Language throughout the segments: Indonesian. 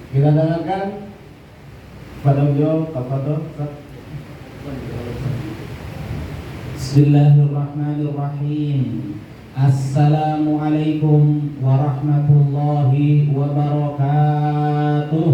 Kita dengarkan pada beliau Tafadhol. Bismillahirrahmanirrahim. Assalamualaikum warahmatullahi wabarakatuh.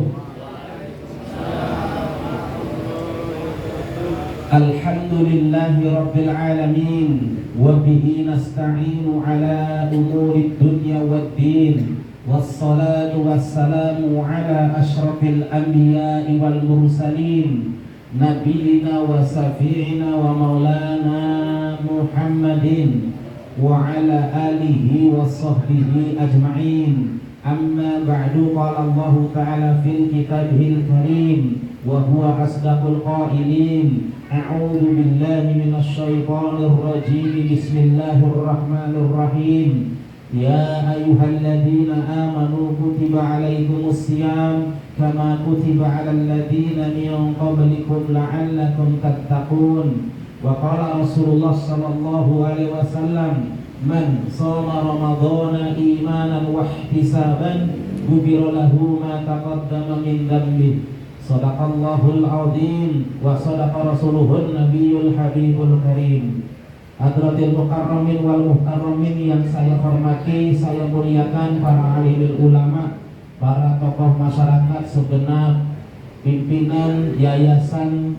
Alhamdulillahi rabbil alamin. Wa bihi nasta'inu ala umurid dunya waddin. Wassalatu wassalamu ala ashrafil anbiya'i wal mursalin, nabiyina wa safi'ina wa maulana Muhammadin wa ala alihi wa sahbihi ajma'in. Amma ba'du, qala Allah ta'ala fil kitabihil karim wa huwa asdaqul qailin. A'udzu billahi minasy syaithanir rajim. Bismillahirrahmanirrahim. Ya ayyuhalladzina amanu kutiba alaikumus syiyam kama kutiba alal ladzina min qablikum la'allakum tattaqun. Wa qala Rasulullah sallallahu alaihi wasallam, man shoma ramadhana imanan wa ihtisaban ghufira lahu ma taqaddama min dhanbi. Shadaqallahul azim wa shadaqa rasuluhun nabiyul habibul karim. Hadratil mukarramin wal mukarramin yang saya hormati, saya muliakan para alimul ulama, para tokoh masyarakat segenap pimpinan Yayasan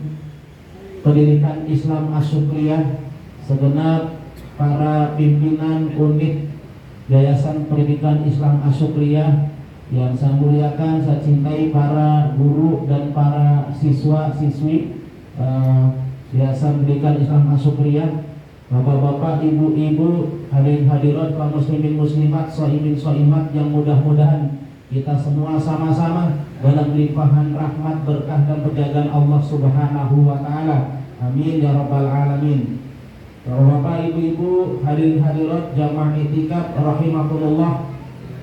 Pendidikan Islam Asy-Syukriyah, segenap para pimpinan unit Yayasan Pendidikan Islam Asy-Syukriyah yang saya muliakan, saya cintai para guru dan para siswa-siswi Yayasan Pendidikan Islam Asy-Syukriyah, bapak-bapak, ibu-ibu, hadirin hadirat, kaum muslimin muslimat, shaimin shaimat yang mudah-mudahan kita semua sama-sama dalam limpahan rahmat, berkah dan penjagaan Allah Subhanahu wa taala. Amin ya rabbal alamin. Bapak, ibu-ibu, hadirin hadirat jamaah i'tikaf rahimakumullah.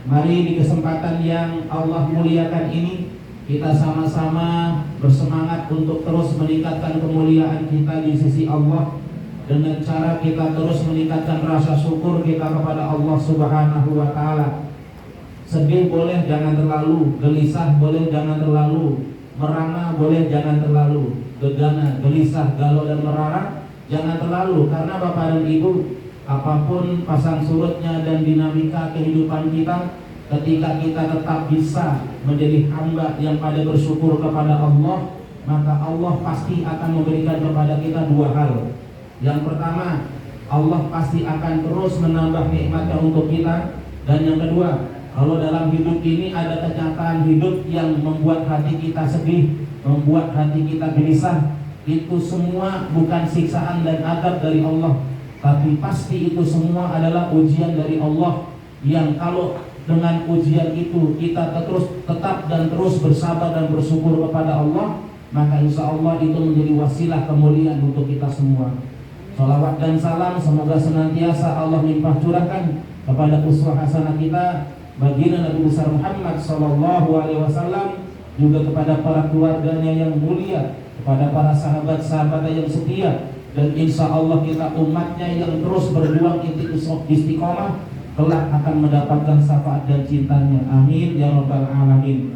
Mari di kesempatan yang Allah muliakan ini kita sama-sama bersemangat untuk terus meningkatkan kemuliaan kita di sisi Allah dengan cara kita terus meningkatkan rasa syukur kita kepada Allah Subhanahu wa taala. Sedih boleh jangan terlalu, gelisah boleh jangan terlalu, merana boleh jangan terlalu, gegana, gelisah, galau dan merana jangan terlalu, karena Bapak dan Ibu, apapun pasang surutnya dan dinamika kehidupan kita, ketika kita tetap bisa menjadi hamba yang pada bersyukur kepada Allah, maka Allah pasti akan memberikan kepada kita dua hal. Yang pertama, Allah pasti akan terus menambah nikmatnya untuk kita. Dan yang kedua, kalau dalam hidup ini ada kenyataan hidup yang membuat hati kita sedih, membuat hati kita gelisah, itu semua bukan siksaan dan azab dari Allah, tapi pasti itu semua adalah ujian dari Allah, yang kalau dengan ujian itu kita tetap dan terus bersabar dan bersyukur kepada Allah, maka insya Allah itu menjadi wasilah kemuliaan untuk kita semua. Salawat dan salam semoga senantiasa Allah limpah curahkan kepada uswah hasanah kita, baginda Nabi besar Muhammad sallallahu alaihi wasallam, juga kepada para keluarganya yang mulia, kepada para sahabat-sahabatnya yang setia, dan insya Allah kita umatnya yang terus berjuang istiqomah kelak akan mendapatkan syafaat dan cintanya. Amin ya rabbal alamin.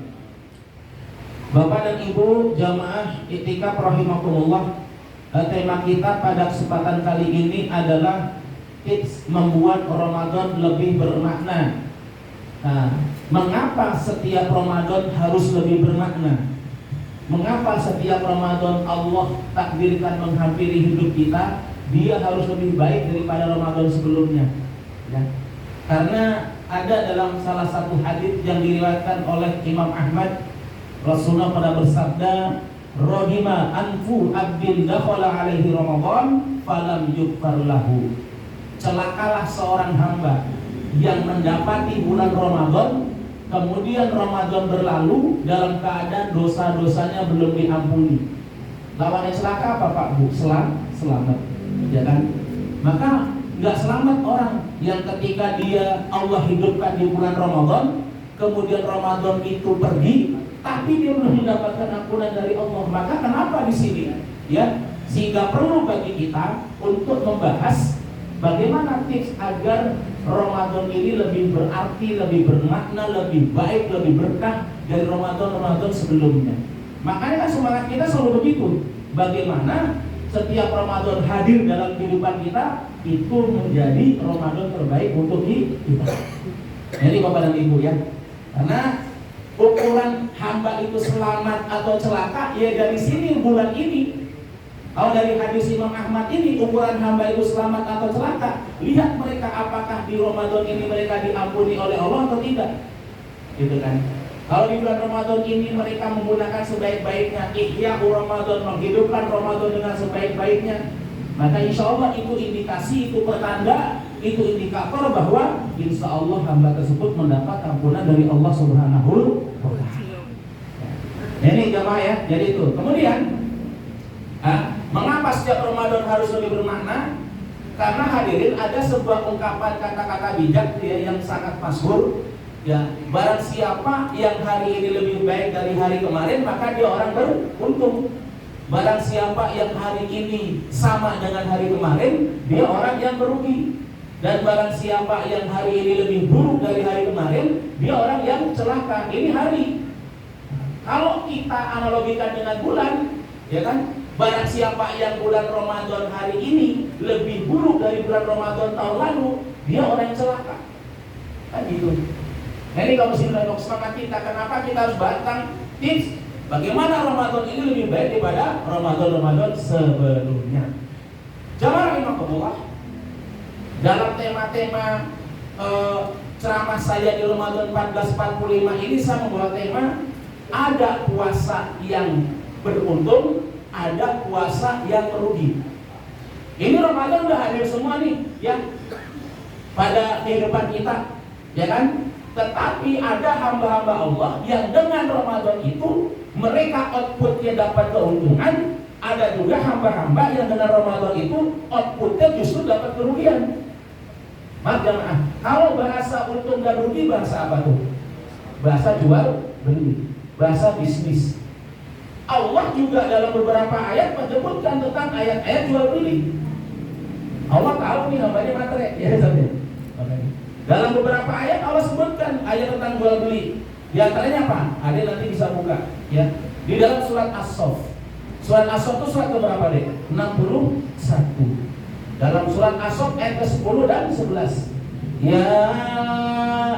Bapak dan Ibu jamaah i'tikaf rahimakumullah, tema kita pada kesempatan kali ini adalah tips membuat Ramadan lebih bermakna. Nah, mengapa setiap Ramadan harus lebih bermakna? Mengapa setiap Ramadan Allah takdirkan menghampiri hidup kita, dia harus lebih baik daripada Ramadan sebelumnya? Ya. Karena ada dalam salah satu hadis yang diriwayatkan oleh Imam Ahmad, Rasulullah pada bersabda, Rohima anfu abdin dakhala alaihi Ramadan falam yukfar lahu. Celakalah seorang hamba yang mendapati bulan Ramadan, kemudian Ramadan berlalu dalam keadaan dosa-dosanya belum diampuni. Lawannya celaka apa Pak Bu? Selamat, ya kan? Maka nggak selamat orang yang ketika dia Allah hidupkan di bulan Ramadan, kemudian Ramadan itu pergi, tapi dia belum mendapatkan ampunan dari Allah. Maka kenapa di sini? Ya, sehingga perlu bagi kita untuk membahas bagaimana tips agar Ramadan ini lebih berarti, lebih bermakna, lebih baik, lebih berkah dari Ramadan sebelumnya. Makanya kan semangat kita selalu begitu. Bagaimana setiap Ramadan hadir dalam kehidupan kita itu menjadi Ramadan terbaik untuk kita. Jadi Bapak dan Ibu ya, karena ukuran hamba itu selamat atau celaka ya dari sini bulan ini. Kalau dari hadis Imam Ahmad ini ukuran hamba itu selamat atau celaka, lihat mereka apakah di Ramadan ini mereka diampuni oleh Allah atau tidak, gitu kan? Kalau di bulan Ramadan ini mereka menggunakan sebaik-baiknya ihya Ramadan, menghidupkan Ramadan dengan sebaik-baiknya, maka insya Allah itu indikasi, itu pertanda, itu indikator bahwa insya Allah hamba tersebut mendapat ampunan dari Allah Subhanahu wa Ta'ala. Ini jamaah ya, jadi itu. Kemudian, mengapa setiap Ramadan harus lebih bermakna? Karena hadirin ada sebuah ungkapan kata-kata bijak ya, yang sangat masyhur. Ya, barang siapa yang hari ini lebih baik dari hari kemarin, maka dia orang beruntung. Barang siapa yang hari ini sama dengan hari kemarin, dia orang yang merugi. Dan barang siapa yang hari ini lebih buruk dari hari kemarin, dia orang yang celaka. Ini hari. Kalau kita analogikan dengan bulan, ya kan? Barang siapa yang bulan Ramadan hari ini lebih buruk dari bulan Ramadan tahun lalu, dia orang yang celaka. Kan gitu. Nah, ini kalau muslimin semangat kita, kenapa kita harus batang tips bagaimana Ramadan ini lebih baik daripada Ramadan sebelumnya. Jamaah rahimakumullah, dalam tema-tema ceramah saya di Ramadan 1445 ini saya membawa tema ada puasa yang beruntung, ada puasa yang merugi. Ini Ramadan udah hadir semua nih ya pada kehidupan kita, ya kan? Tetapi ada hamba-hamba Allah yang dengan Ramadan itu mereka outputnya dapat keuntungan. Ada juga hamba-hamba yang dengan Ramadan itu outputnya justru dapat kerugian. Maaf jamaah, kalau bahasa untung dan rugi bahasa apa tuh? Bahasa jual beli, bahasa bisnis. Allah juga dalam beberapa ayat menyebutkan tentang ayat-ayat jual beli. Allah tahu nih hambanya materai, ya saudara. Dalam beberapa ayat Allah sebutkan ayat tentang jual beli. Di antaranya apa? Ada nanti bisa buka ya. Di dalam surat As-Saff. Surat As-Saff itu surat keberapa deh? 61. Dalam surat As-Saff ayat ke-10 dan 11. Ya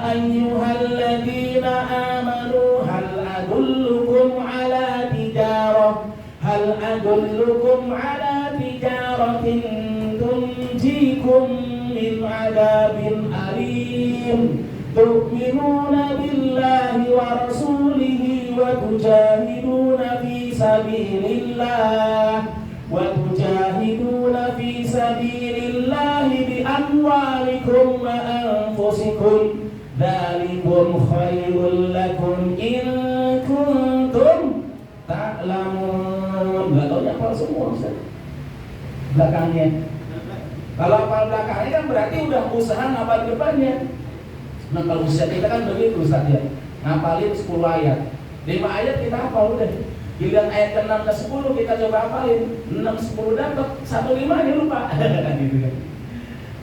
ayyuhalladzina amanu hal adullukum ala tijarah tijaratin tunjikum min adabin alim tu'minuna billahi wa rasulihi wa tujahiduna fi sabilillah bi amwalikum wa anfusikum dzalikum khairul lakum in kuntum ta'lamun. Enggak tahu apa semua belakangnya. Kalau hafal belakangnya kan berarti udah usaha ngapal depannya. Nah kalau usaha kita kan begitu Ustaz ya, ngapalin 10 ayat 5 ayat kita hafal udah. Giliran ayat ke-6 ke 10 kita coba hafalin 6, 10 dapat 1, 5 dia lupa. Gitu kan.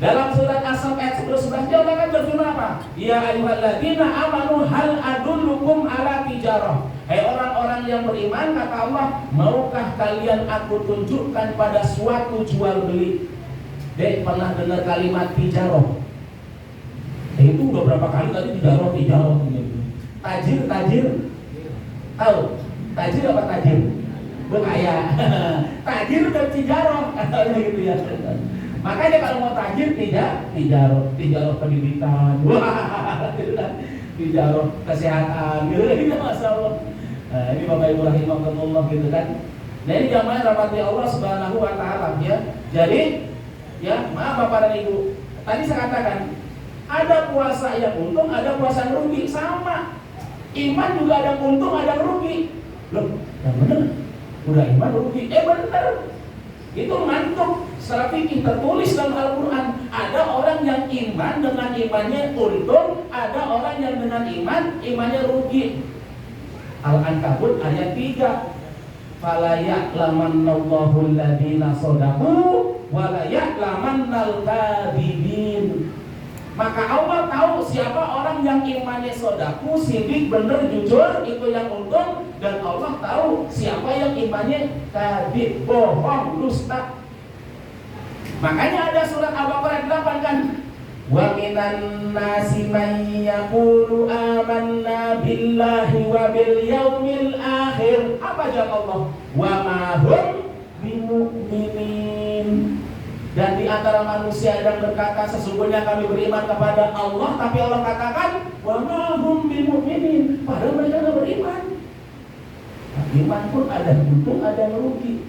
Dalam surat As-Saff ayat 11 dia Allah kan berfirman apa? Ya ayyuhalladzina amanu hal adullukum ala tijarah. Hai orang-orang yang beriman, kata Allah, maukah kalian aku tunjukkan pada suatu jual beli? Dek pernah dengar kalimat tijaroh? Itu udah berapa kali tadi tijaroh gitu. Tajir. Tahu? Tajir apa tajir? Berkaya. Tajir dan tijaroh, katanya gitu ya. Makanya kalau mau tajir tijaroh pendidikan, tijaroh kesehatan, gitu kan Masya Allah. Nah, ini Bapak Ibu rahimahumullah gitu kan. Nah ini jamaah rahmati Allah Subhanahu wa Ta'ala ya. Jadi ya, maaf Bapak dan Ibu, tadi saya katakan ada puasa yang untung, ada puasa yang rugi, sama. Iman juga ada untung, ada yang rugi. Loh, yang benar. Udah iman rugi, benar. Itu ngantuk. Secara fikih tertulis dalam Al-Quran, ada orang yang iman dengan imannya untung, ada orang yang dengan imannya rugi. Al-Ankabut ayat 3. Fala ya'lamannallahu alladhina shadaqu wa la ya'lamannal kadhibin. Maka Allah tahu siapa orang yang imannya sodaku, sidik, bener, jujur, itu yang untung. Dan Allah tahu siapa yang imannya kadhib, bohong, dusta. Makanya ada surat Al-Baqarah 8 kan, wa minan nasi man yaqulu amanna billahi wa bil yaumil akhir. Apa jawab Allah? Wa ma hum bimu'minin. Dan di antara manusia yang berkata sesungguhnya kami beriman kepada Allah, tapi Allah katakan wa ma hum bimu'minin, padahal mereka tidak beriman. Nah, iman pun ada untung, ada rugi.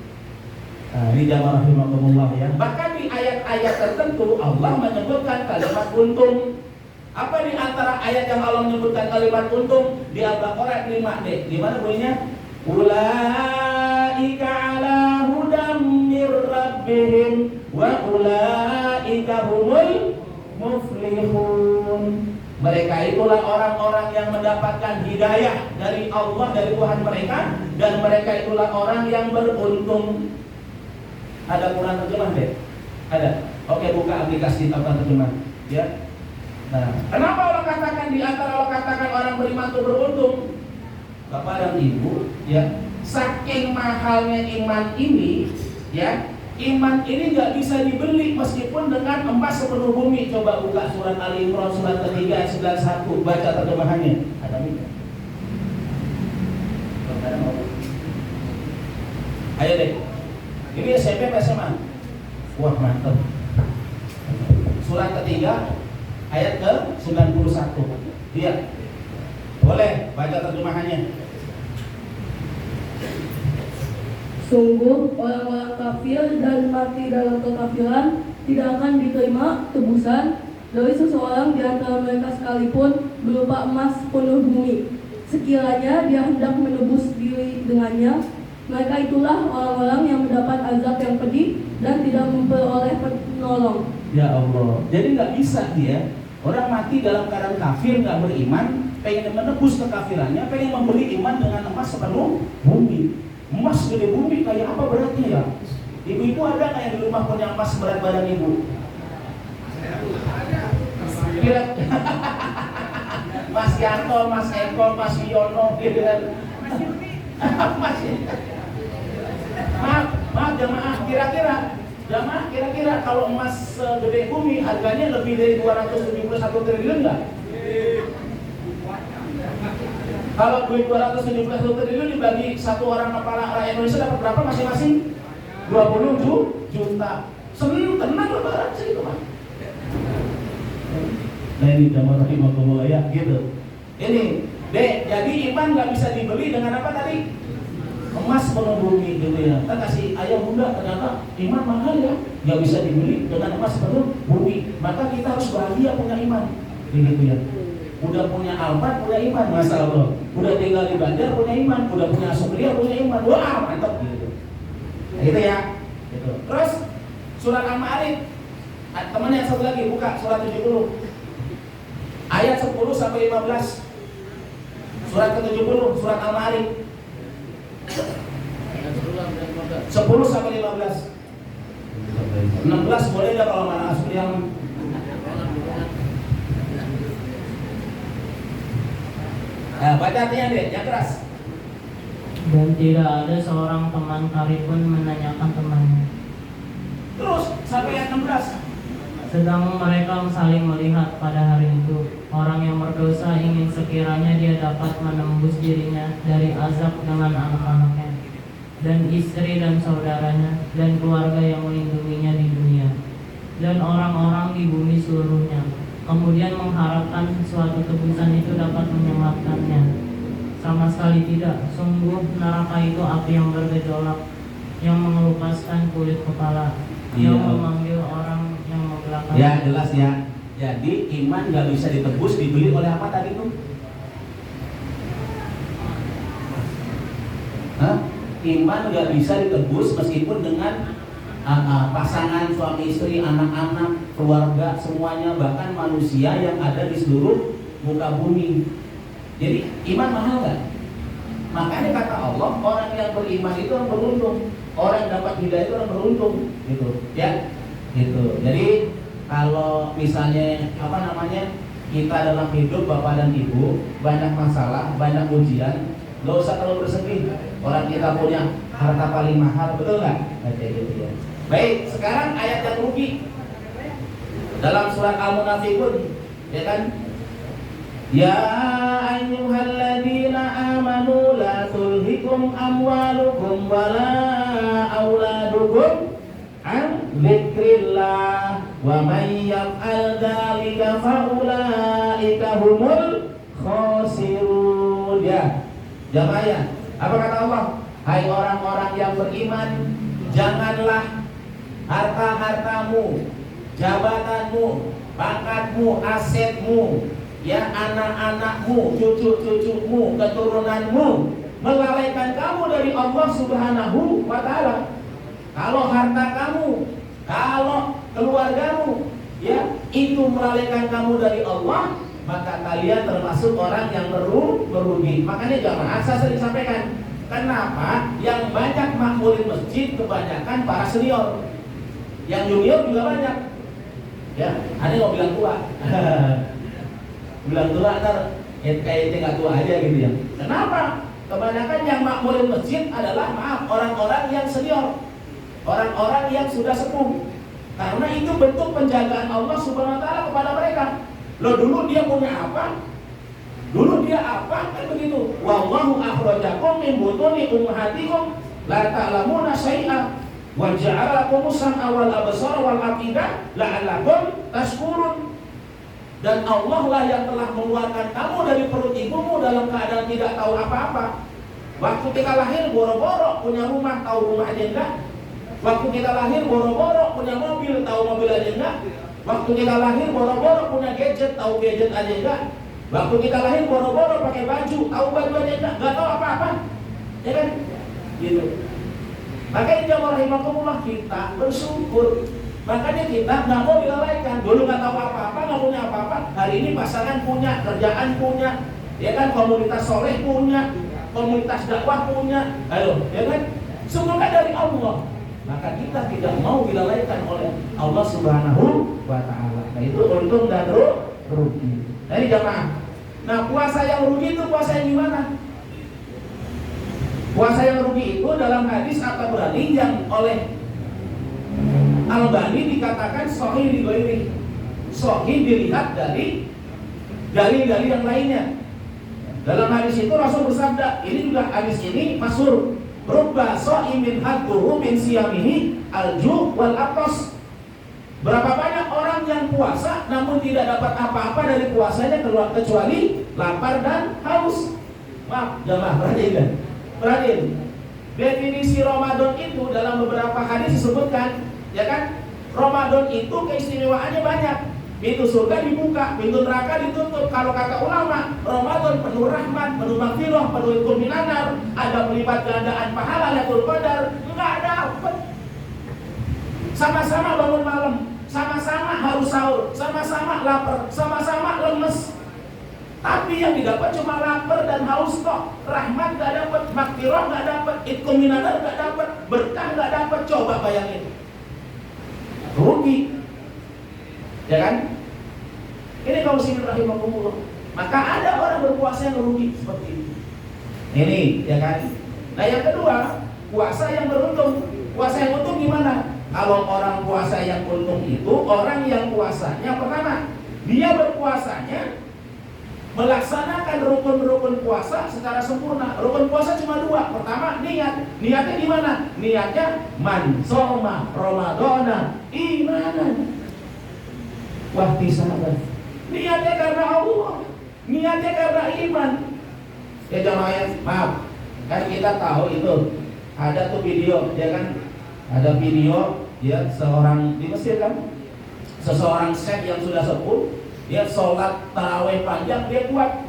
Nah, ini jamaah rahimakumullah ya. Bahkan di ayat-ayat tertentu Allah menyebutkan kalimat untung. Apa di antara ayat yang Allah menyebutkan kalimat untung? Di Al-Baqarah 5D. Di mana bunyinya? Ulaika ala hudam mir rabbihim wa ulaika humul muflihun. Mereka itulah orang-orang yang mendapatkan hidayah dari Allah, dari Tuhan mereka, dan mereka itulah orang yang beruntung. Ada Quran terjemah deh? Ada. Oke, buka aplikasi Quran terjemah. Ya. Nah, kenapa Allah katakan di antara Allah katakan orang beriman itu beruntung? Bapak dan Ibu, ya, saking mahalnya iman ini, ya, iman ini nggak bisa dibeli meskipun dengan emas sepenuh bumi. Coba buka surat Ali Imran surat ketiga ayat 91, baca terjemahannya. Ada tidak? Ayo deh. Ini SMP apa SMA? Wah, mantap. Surat ketiga ayat ke 91. Iya. Boleh baca terjemahannya. Sungguh orang-orang kafir dan mati dalam kekafiran tidak akan diterima tebusan dari seseorang di antara mereka sekalipun berupa emas penuh bumi. Sekiranya dia hendak menebus diri dengannya, mereka itulah orang-orang yang mendapat azab yang pedih dan tidak memperoleh penolong. Ya Allah. Jadi nggak bisa dia orang mati dalam keadaan kafir, nggak beriman, pengen menebus kekafirannya, pengen membeli iman dengan emas sepenuh bumi. Emas gede bumi kayak apa beratnya ya? Ibu-ibu ada nggak yang di rumah punya emas berat badan ibu? Kira Mas Yanto, Mas Eko, Mas Yono, gitu kan? Maaf jamaah, kira-kira kalau emas gede bumi harganya lebih dari 271 triliun nggak? Kalau duit 271 triliun dibagi satu orang kepala rakyat Indonesia dapat berapa masing-masing? 20 juta. Tenang lebaran sih itu mah. Nah ini jamaah rahimakumullah ya, gitu. Ini, Dek, jadi iman nggak bisa dibeli dengan apa tadi? Emas penuh bumi gitu ya. Kita kasih ayah bunda, ternyata iman mahal ya, nggak bisa dibeli dengan emas penuh bumi. Maka kita harus bahagia punya iman, begitu ya. Udah punya Alphard punya iman, masya Allah. Udah tinggal di Bandar punya iman, udah punya Asumria punya iman. Wah mantap gitu. Nah, gitu ya. Gitu. Terus surat Al-Ma'arij, temannya yang satu lagi buka surat 70 ayat 10 sampai 15. Surat ke-70 surat Al-Ma'arij 10 sampai 15. 16 boleh enggak kalau mana Asumria? Nah, baca artinya deh, yang keras. Dan tidak ada seorang teman karib pun menanyakan temannya. Terus sampai ayat 16. Sedang mereka saling melihat pada hari itu, orang yang berdosa ingin sekiranya dia dapat menembus dirinya dari azab dengan anak-anaknya, dan istri dan saudaranya, dan keluarga yang melindunginya di dunia, dan orang-orang di bumi seluruhnya. Kemudian mengharapkan suatu tebusan itu dapat menyelamatkannya. Sama sekali tidak. Sungguh neraka itu api yang bergejolak, yang mengelupaskan kulit kepala, yang memanggil orang yang membelakang. Ya jelas ya. Jadi iman gak bisa ditebus, dibeli oleh apa tadi itu? Iman gak bisa ditebus meskipun dengan pasangan, suami istri, anak-anak, keluarga, semuanya, bahkan manusia yang ada di seluruh muka bumi. Jadi iman mahal gak? Makanya kata Allah, orang yang beriman itu orang beruntung, orang yang dapat hidayah itu orang beruntung, gitu, ya, gitu. Jadi kalau misalnya kita dalam hidup bapak dan ibu banyak masalah, banyak ujian, nggak usah terlalu bersedih. Orang kita punya harta paling mahal, betul nggak? Kayak gitu ya. Baik, sekarang ayat yang rugi dalam surat Al-Munafiqun, ya kan? Ya ayyuhalladzina amanu la tulhikum amwalukum wala auladukum an dzikrillah wa may yaf'al dzalika faulaika humul khasirun. Ya, jamaah, apa kata Allah? Hai orang-orang yang beriman, janganlah harta-hartamu, jabatanmu, pangkatmu, asetmu, ya anak-anakmu, cucu-cucumu, keturunanmu melalaikan kamu dari Allah Subhanahu wa ta'ala. Kalau harta kamu, kalau keluargamu, ya itu melalaikan kamu dari Allah, maka kalian termasuk orang yang merugi. Makanya jamaah, saya sering sampaikan, kenapa yang banyak makmurin masjid kebanyakan para senior, yang junior juga banyak. Ya, ada yang mau bilang tua. Bilang tua ntar kayaknya nggak tua aja gitu ya. Kenapa? Kebanyakan yang makmurin masjid adalah orang-orang yang senior, orang-orang yang sudah sepuh. Karena itu bentuk penjagaan Allah Subhanahu wa ta'ala kepada mereka. Loh, dulu dia punya apa? Dulu dia apa? Kan begitu. Wallahu akhrajakum min butuni ummahatikum la ta'lamuna syai'a wa ja'ala lakum sam'a wal absara wal afidah la'allakum tashkurun. Dan Allah lah yang telah mengeluarkan kamu dari perut ibumu dalam keadaan tidak tahu apa-apa. Waktu kita lahir boro-boro punya rumah, tahu rumah aja enggak. Waktu kita lahir boro-boro punya mobil, tahu mobil aja enggak. Waktu kita lahir boro-boro punya gadget, tahu gadget aja enggak. Waktu kita lahir boro-boro pakai baju, tahu baju aja enggak tahu apa-apa. Ya kan? Gitu. Makanya jamaah rahimakumullah, kita bersyukur. Makanya kita nggak mau dilalaikan. Dulu nggak tahu apa-apa, nggak punya apa-apa. Hari ini pasangan punya, kerjaan punya, ya kan, komunitas soleh punya, komunitas dakwah punya. Ayo, ya kan? Semoga dari Allah. Maka kita tidak mau dilalaikan oleh Allah Subhanahu wa ta'ala. Nah, itu untung dan rugi. Jadi jamaah. Nah, puasa yang rugi itu puasa yang gimana? Puasa yang rugi itu dalam hadis At-Tabrani yang oleh Al-Albani dikatakan sahih di ghairi. Sahih dilihat dari dalil-dalil yang lainnya. Dalam hadis itu Rasul bersabda, ini juga hadis ini masyhur, rubba shaimin hadduhu min siyamihi al-ju' wal atas. Berapa banyak orang yang puasa namun tidak dapat apa-apa dari puasanya kecuali lapar dan haus. Maaf, jamaah, perhatiin. Definisi Ramadan itu dalam beberapa hadis disebutkan, ya kan? Ramadan itu keistimewaannya banyak. Pintu surga dibuka, pintu neraka ditutup. Kalau kata ulama, Ramadan penuh rahmat, penuh maghfirah, penuh hukum minanar, ada pelipat gandaan pahala, Lailatul Qadar. Enggak dapat. Sama-sama bangun malam, sama-sama harus sahur, sama-sama lapar, sama-sama lemes. Tapi yang didapat cuma lapar dan haus kok. Rahmat enggak dapat, maghfirah enggak dapat, hukum minanar enggak dapat, berkah enggak dapat. Coba bayangin. Rugi, ya kan? Ini kaum muslimin rahimakumullah. Maka ada orang berpuasa yang rugi seperti ini. Ini, ya kan? Nah, yang kedua, puasa yang beruntung. Puasa yang untung gimana? Kalau orang puasa yang untung itu orang yang puasanya pertama, dia berpuasanya melaksanakan rukun-rukun puasa secara sempurna. Rukun puasa cuma dua. Pertama, niat. Niatnya gimana? Niatnya man shoma ramadhana imanan wahtisaban. Niatnya karena Allah, niatnya karena iman. Ya jamaah, maaf, kan kita tahu itu ada tuh video, ya kan? Ada video ya seorang di Mesir kan, seseorang syekh yang sudah sepuh, dia sholat tarawih panjang, dia kuat.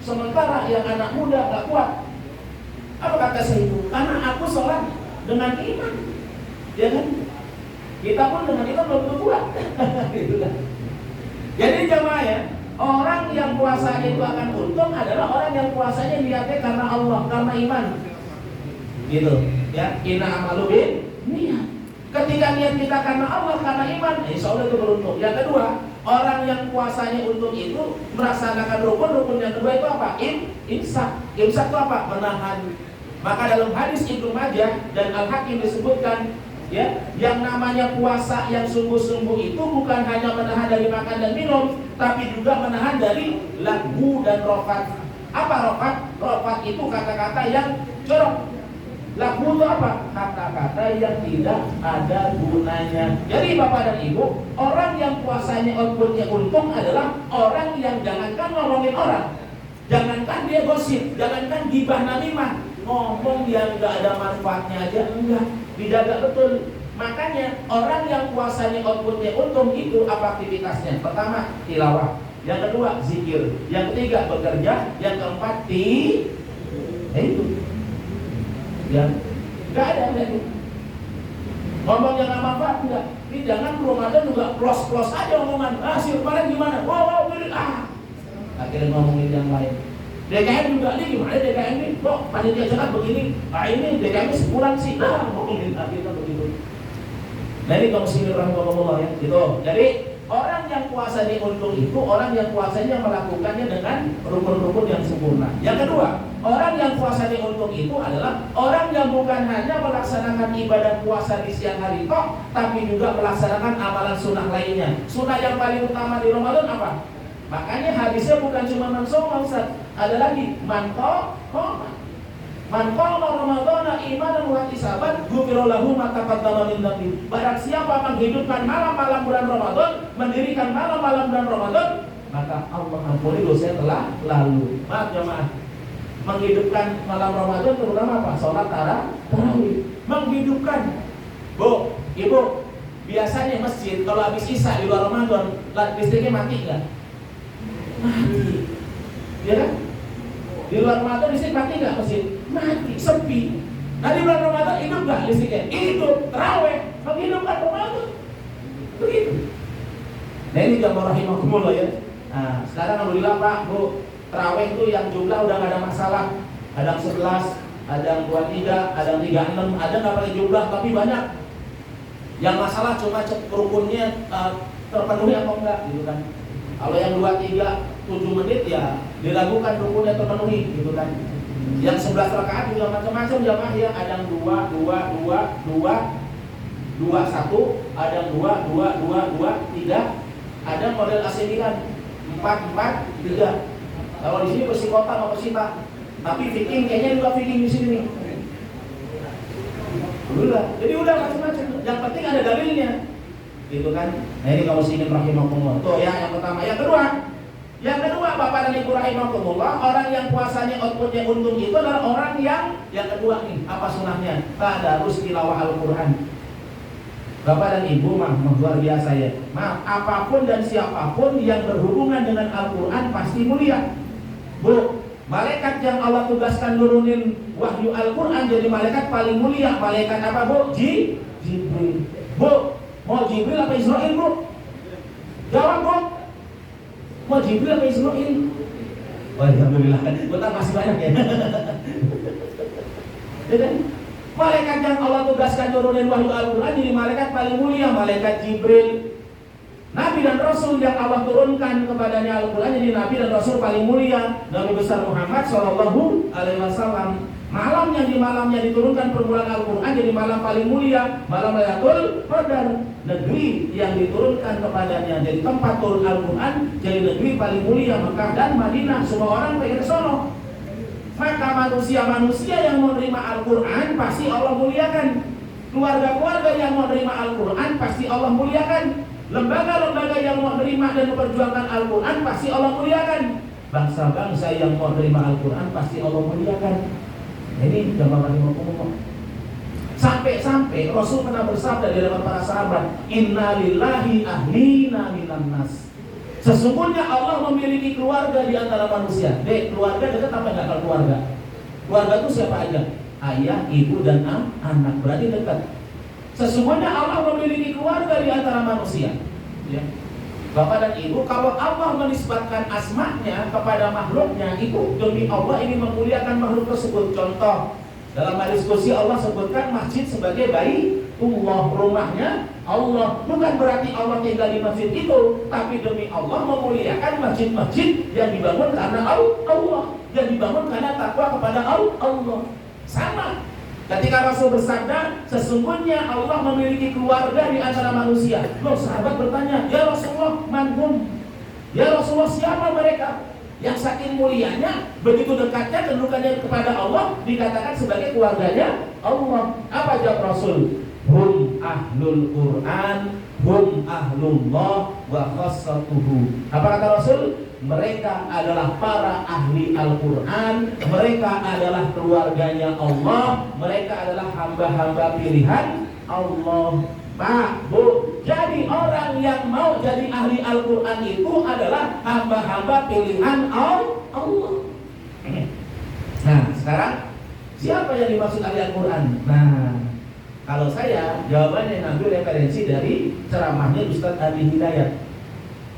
Sementara yang anak muda gak kuat. Apa kata saya itu? Karena aku sholat dengan iman, ya kan? Kita pun dengan iman belum tentu kuat. Gitu kan? Jadi jamaah ya, orang yang puasanya itu akan untung adalah orang yang puasanya niatnya karena Allah, karena iman. Gitu, ya. Inna amalu bin niat. Ketika niat kita karena Allah, karena iman, insya Allah itu beruntung. Yang kedua, orang yang puasanya untuk itu melaksanakan rukun yang kedua itu apa? Imsak. Imsak itu apa? Menahan. Maka dalam hadis Ibnu Majah dan Al-Hakim disebutkan, ya, yang namanya puasa yang sungguh-sungguh itu bukan hanya menahan dari makan dan minum, tapi juga menahan dari laghu dan rofat. Apa rofat? Rofat itu kata-kata yang jorok. Laghu itu apa? Kata-kata yang tidak ada gunanya. Jadi Bapak dan Ibu, orang yang puasanya outputnya untung adalah orang yang jangankan ngomongin orang, jangankan dia gosip, jangankan gibah namimah, ngomong yang gak ada manfaatnya aja enggak, dijaga betul. Makanya orang yang puasanya outputnya untung itu apa aktivitasnya? Pertama, tilawah. Yang kedua, zikir. Yang ketiga, bekerja. Yang keempat, itu. Ya, nggak ada lagi. Ngomong yang nggak manfaat enggak. Ini jangan Ramadan juga plus aja omongan. Si kemarin gimana? Wow, akhirnya ngomongin yang lain. DKM juga nih gimana DKM ini? Kok panitia zakat begini? Ini DKM sekurang sih. Ngomongin akhirnya begitu. Nah ini kaum muslimin rahimahumullah ya. Gitu. Jadi orang yang puasanya untung itu orang yang puasanya melakukannya dengan rukun-rukun yang sempurna. Yang kedua, orang yang puasanya untung itu adalah orang yang bukan hanya melaksanakan ibadah puasa di siang hari toh, tapi juga melaksanakan amalan sunnah lainnya. Sunnah yang paling utama di Ramadan apa? Makanya hadisnya bukan cuma mansoma Ustaz. Ada lagi Man qama Ramadhana imanan wa ihtisaban ghufira lahu ma taqaddama min dhanbi. Barang siapa menghidupkan malam-malam bulan Ramadan, mendirikan malam-malam bulan Ramadan, maka Allah ampuni dosa yang telah lalu. Maaf jemaah. Menghidupkan malam Ramadan terutama apa? Salat tarawih. Menghidupkan. Bu, Ibu, biasanya masjid kalau habis Isya di luar Ramadan, listriknya mati enggak? Mati. Ya kan? Di luar Ramadan listrik mati nggak masjid? Mati, sepi. Nah di bulan Ramadan hidup nggak listriknya? Hidup, terawih, menghidupkan Ramadan. Begitu. Nah ini jamaah rahimakumullah ya. Nah sekarang alhamdulillah Pak, Bu, terawih itu yang jumlah udah nggak ada masalah. Ada yang 11, ada yang 23, ada yang 36, ada nggak pakai jumlah tapi banyak. Yang masalah cuma rukunnya terpenuhi apa enggak gitu kan. Kalau yang 2, 3, 7 menit ya diragukan rukunnya terpenuhi gitu kan. Yang 11 rakaat juga macam-macam jamaah ya. Ada yang 2, 1, ada yang 2, 3. Ada model AC Milan 4, 3. Kalau di sini Persikota sama Persita. Tapi Viking kayaknya juga Viking di sini nih. Jadi udah macam-macam. Yang penting ada dalilnya. Gitu kan. Nah ini kalau sini rahimahumullah. Tuh ya yang pertama. Yang kedua Bapak dan Ibu rahimahumullah, orang yang puasanya outputnya untung itu adalah orang yang kedua nih, apa sunahnya? Tadarus tilawah Al-Qur'an. Bapak dan Ibu mah luar biasa ya. Maaf, apapun dan siapapun yang berhubungan dengan Al-Qur'an pasti mulia. Bu, malaikat yang Allah tugaskan nurunin wahyu Al-Qur'an jadi malaikat paling mulia. Malaikat apa, Bu? Jibril. Bu, mau Jibril apa Israil, Bu? Jawab, Bu. Mau Jibril apa Israil? Alhamdulillah, betul masih banyak ya. Jadi, malaikat yang Allah tugaskan nurunin wahyu Al-Qur'an jadi malaikat paling mulia, malaikat Jibril. Nabi dan Rasul yang Allah turunkan kepadanya Al-Qur'an jadi Nabi dan Rasul paling mulia, Nabi besar Muhammad SAW. Malam yang di malamnya diturunkan permulaan Al-Qur'an jadi malam paling mulia, malam Lailatul Qadar. Negeri yang diturunkan kepadanya jadi tempat turun Al-Qur'an jadi negeri paling mulia, Mekah dan Madinah. Semua orang pengen ke sono. Maka manusia-manusia yang menerima Al-Qur'an pasti Allah muliakan. Keluarga-keluarga yang menerima Al-Qur'an pasti Allah muliakan. Lembaga-lembaga yang mau menerima dan memperjuangkan Al-Qur'an pasti Allah muliakan. Bangsa-bangsa yang mau menerima Al-Qur'an pasti Allah muliakan. Ini gambaran hukum. Sampai Rasul pernah bersabda di hadapan para sahabat, Inna lillahi ahlina minan nas. Sesungguhnya Allah memiliki keluarga di antara manusia. Keluarga dekat apa enggak kalau keluarga? Keluarga itu siapa aja? Ayah, ibu, dan anak. Berarti dekat. Sesungguhnya Allah memiliki keluarga di antara manusia. Ya. Bapak dan Ibu, kalau Allah menisbatkan asma'nya kepada makhluknya, itu demi Allah ini memuliakan makhluk tersebut. Contoh, Dalam hadis qudsi Allah sebutkan masjid sebagai Baitullah, rumahnya Allah. Bukan berarti Allah tinggal di masjid itu, tapi demi Allah memuliakan masjid-masjid yang dibangun karena Allah, yang dibangun karena takwa kepada Allah. Sama. Ketika Rasul bersabda, sesungguhnya Allah memiliki keluarga di antara manusia. Loh, sahabat bertanya, ya Rasulullah, manhum? Ya Rasulullah, siapa mereka? Yang saking mulianya, begitu dekatnya kedudukannya kepada Allah, dikatakan sebagai keluarganya Allah. Apa jawab Rasul? Hum ahlul Quran, hum ahlullah wa khassatuhu. Apa kata Rasul? Mereka adalah para ahli Al-Quran, mereka adalah keluarganya Allah, mereka adalah hamba-hamba pilihan Allah. Pak, Bu, jadi orang yang mau jadi ahli Al-Quran itu adalah hamba-hamba pilihan Allah. Nah, sekarang siapa yang dimaksud ahli Al-Quran? Nah, kalau saya jawabannya ngambil referensi dari ceramahnya Ustadz Adi Hidayat.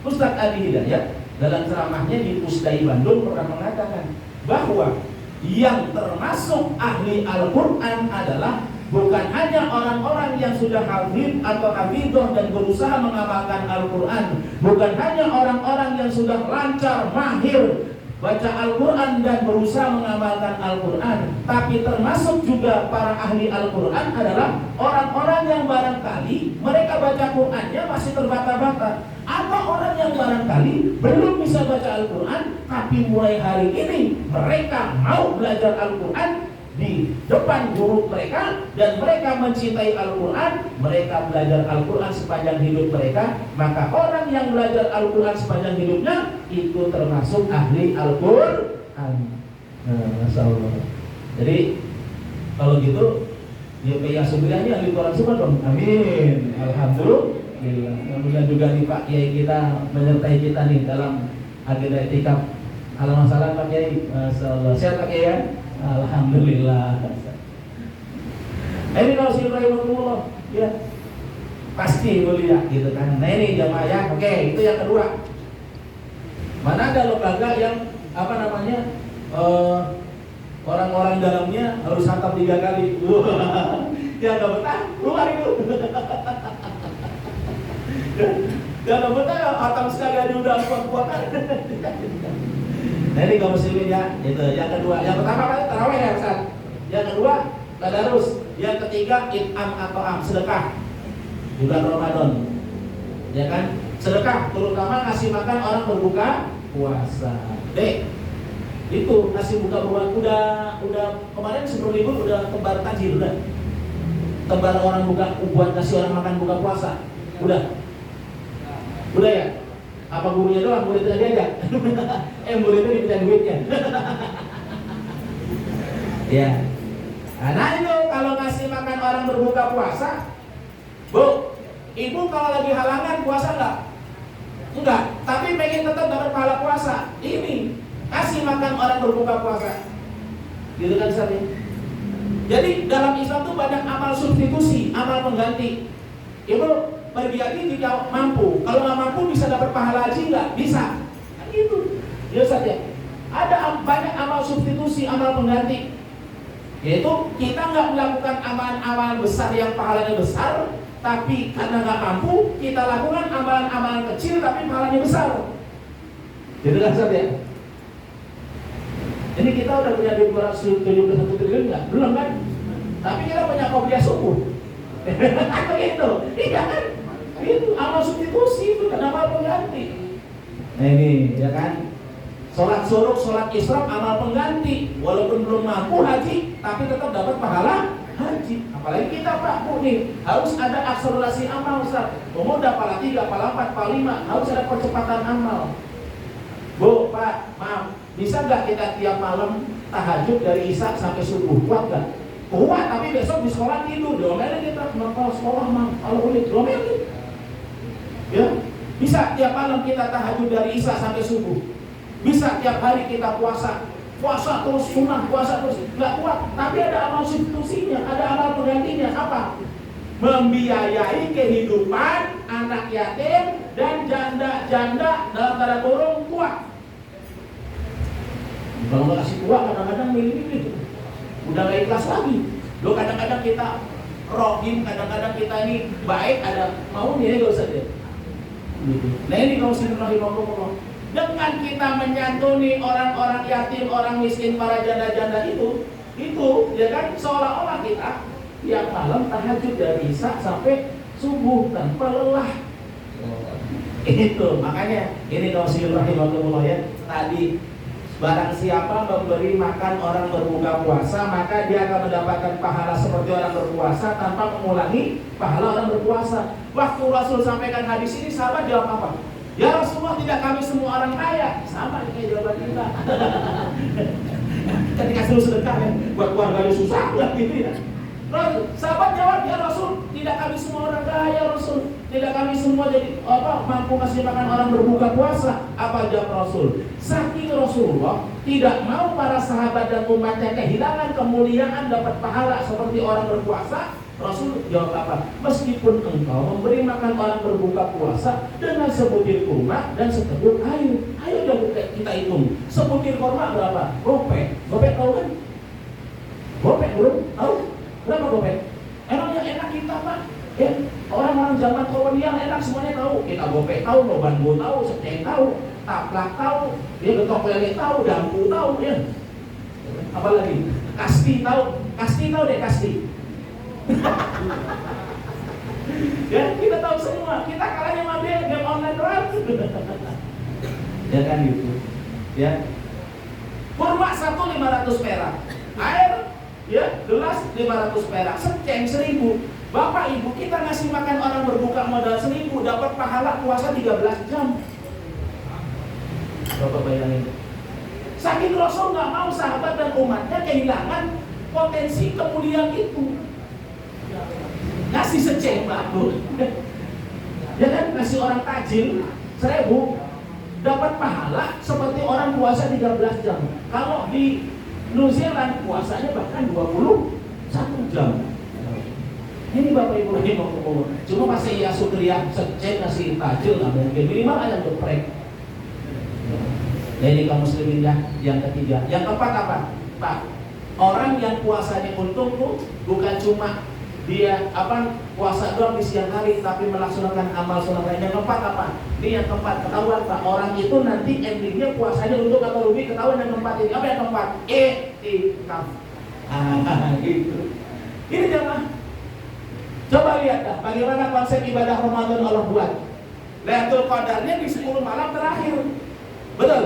Ustadz Adi Hidayat dalam ceramahnya di Pusdai Bandung pernah mengatakan bahwa yang termasuk ahli Al-Quran adalah bukan hanya orang-orang yang sudah hafid atau hafidah dan berusaha mengamalkan Al-Quran, bukan hanya orang-orang yang sudah lancar, mahir baca Al-Quran dan berusaha mengamalkan Al-Quran, tapi termasuk juga para ahli Al-Quran adalah orang-orang yang barangkali mereka baca Qurannya masih terbata-bata, atau orang yang barangkali belum bisa baca Al-Quran, tapi mulai hari ini mereka mau belajar Al-Quran di depan guru mereka, dan mereka mencintai Al-Quran, mereka belajar Al-Quran sepanjang hidup mereka. Maka orang yang belajar Al-Quran sepanjang hidupnya itu termasuk ahli Al-Quran. Masya Allah. Jadi kalau gitu ya sebenarnya ahli Quran semua dong. Amin. Alhamdulillah. Kemudian juga nih Pak Kiai kita menyertai kita nih dalam agenda etikaf. Halo masalah Pak Kiai. Masya Allah. Sehat Pak Kiai ya? Alhamdulillah. Ini kalau rahimahullah, ya pasti mulia gitu kan. Nah ini jamaah ya. Oke, itu yang kedua. Mana ada lembaga yang apa namanya orang-orang dalamnya harus hantam 3 kali. Yang gak betah keluar itu. Yang gak betah hantam sekali aja udah kuat-kuatan. Nah ini kaum muslimin ya, itu yang kedua. Yang pertama kan tarawih ya Ustaz. Yang kedua tadarus. Yang ketiga it'am atau sedekah bulan Ramadan. Ya kan? Sedekah terutama ngasih makan orang berbuka puasa. Itu ngasih buka puasa udah kemarin sebelum libur udah tebar takjil udah. Tebar orang buka buat ngasih orang makan buka puasa. Udah ya? Apa gurunya doang, muridnya diajak? Muridnya diminta duitnya. Ya. Nah itu kalau ngasih makan orang berbuka puasa, Bu, Ibu kalau lagi halangan puasa enggak? Enggak, tapi pengen tetap dapat pahala puasa. Ini kasih makan orang berbuka puasa. Gitu kan Ustaz? Jadi dalam Islam tuh banyak amal substitusi, amal pengganti. Ibu bagi haji jika mampu, kalau nggak mampu bisa dapat pahala haji nggak? Bisa, kan gitu. Ya Ustaz ya. Ada banyak amal substitusi, amal pengganti. Yaitu kita nggak melakukan amalan-amalan besar yang pahalanya besar, tapi karena nggak mampu kita lakukan amalan-amalan kecil tapi pahalanya besar. Gitu kan Ustaz ya. Ini kita udah punya duit 271 triliun nggak? Belum kan? Tapi kita punya qobliyah subuh. Begitu, iya kan? Itu amal substitusi, itu kan amal pengganti. Nah ini ya kan, sholat suruh, sholat isra amal pengganti. Walaupun belum mampu haji, tapi tetap dapat pahala haji. Apalagi kita Pak Bu nih, harus ada akselerasi amal Ustaz. Umur udah pala 3, pala 4, pala 5, harus ada percepatan amal. Bu, Pak, maaf, bisa nggak kita tiap malam tahajud dari isya sampai subuh? Kuat nggak? Kuat, tapi besok di sekolah tidur. Domelin kita, kalau sekolah mah kalau boleh domelin. Ya, bisa tiap malam kita tahajud dari isya sampai subuh. Bisa tiap hari kita puasa terus sunnah, puasa terus. Nggak kuat, tapi ada amal substitusinya, ada amal penggantinya. Apa? Membiayai kehidupan anak yatim dan janda-janda dalam tanda kurung kuat. Kalau nggak kasih kuat kadang-kadang milih-milih. udah gak ikhlas lagi. Lo kadang-kadang kita rohim, kadang-kadang kita ini baik, ada mau nih gak usah deh. Nah ini kalau rahimahullah, dengan kita menyantuni orang-orang yatim, orang miskin, para janda-janda itu ya kan seolah-olah kita tiap malam tahajud dari isya sampai subuh tanpa lelah. Itu makanya ini kalau rahimahullah ya, tadi barang siapa memberi makan orang berbuka puasa, maka dia akan mendapatkan pahala seperti orang berpuasa tanpa mengulangi pahala orang berpuasa. Waktu Rasul sampaikan hadis ini, sahabat jawab apa? Ya Rasulullah, tidak kami semua orang kaya. Sama kayak jawaban kita. Ketika suruh sedekah ya, buat keluarganya susah gitu ya. Sahabat jawab, ya Rasul, tidak kami semua orang kaya Rasul, tidak kami semua jadi mampu kasih makan orang berbuka puasa. Apa jawab Rasul? Saking Rasulullah tidak mau para sahabat dan umatnya kehilangan kemuliaan dapat pahala seperti orang berpuasa, Rasul jawab apa? Meskipun engkau memberi makan orang berbuka puasa dengan sebutir kurma dan seteguk air. Ayo dong kita hitung. Sebutir kurma berapa? Gopek tahu kan? Gopek belum tahu? Berapa gopek? Emangnya enak kita Pak? Ya, orang-orang zaman kolonial enak semuanya tahu. Kita gopek tahu, lobango tahu, seceng tahu, taplak tahu, ya getok lele tahu, dampu tahu, ya. Apalagi? Kasti tahu deh kasti. Ya, kita tahu semua. Kita kalahnya sama dia game online terus. Ya kan gitu. Ya. Kurma 1 500 perak. Air ya, gelas 500 perak. Seceng 1000. Bapak Ibu, kita ngasih makan orang berbuka modal 1000, dapat pahala puasa 13 jam. Bapak bayangin. Saking Rasul nggak mau sahabat dan umatnya kehilangan potensi kemuliaan itu. Ngasih seceng bagus. Ya kan, ngasih orang tajil 1000, dapat pahala seperti orang puasa 13 jam. Kalau di New Zealand puasanya bahkan 21 jam. Ini Bapak Ibu ini mau ngomong. Cuma masih ya sukriah seceng ngasih tajil nggak mungkin, minimal ayam geprek. Nah ini kaum muslimin ya, yang ketiga. Yang keempat apa? Pak, orang yang puasanya untung tuh bukan cuma dia puasa doang di siang hari tapi melaksanakan amal sunnah lain. Yang keempat apa? Ini yang keempat, ketahuan Pak, orang itu nanti endingnya puasanya untung atau rugi, ketahuan yang keempat ini. Apa yang keempat? I'tikaf. Gitu. Ini jemaah. Coba lihat dah bagaimana konsep ibadah Ramadan Allah buat. Lailatul Qadarnya di 10 malam terakhir. Betul?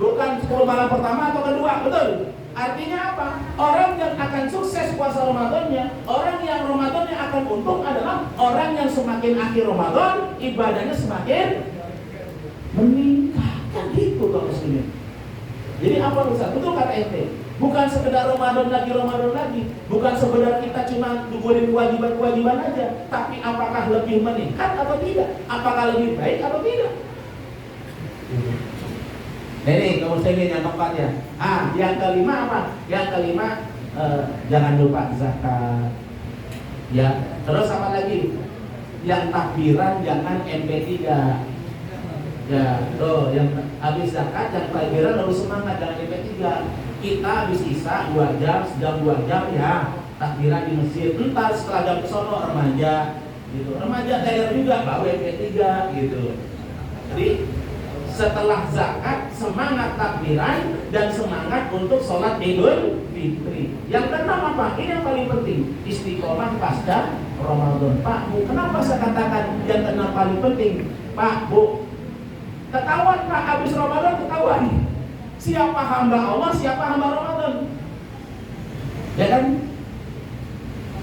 Bukan 10 malam pertama atau kedua, betul? Artinya apa? Orang yang akan sukses puasa Ramadannya, orang yang Ramadannya akan untung adalah orang yang semakin akhir Ramadan, ibadahnya semakin meningkat. Kan gitu kalau muslimin. Jadi apa Ustaz? Betul kata ente. Bukan sekedar Ramadan lagi. Bukan sekedar kita cuma gugurin kewajiban-kewajiban aja. Tapi apakah lebih meningkat atau tidak? Apakah lebih baik atau tidak? Ini kaum muslimin yang keempat ya. Yang kelima apa? Yang kelima jangan lupa zakat. Ya, terus apa lagi? Yang takbiran jangan MP3. Ya, tuh yang habis zakat, yang takbiran harus semangat jangan MP3. Kita habis isya 2 jam, sejam 2 jam ya takbiran di masjid. Entar setelah jam kesono remaja gitu. Remaja daerah juga bawa MP3 gitu. Jadi setelah zakat semangat takbiran dan semangat untuk sholat Idul Fitri. Yang keenam apa? Ini yang paling penting, istiqomah pasca Ramadan. Pak Bu, kenapa saya katakan yang keenam paling penting? Pak Bu, ketahuan Pak, habis Ramadan ketahuan siapa hamba Allah, siapa hamba Ramadan. Ya kan?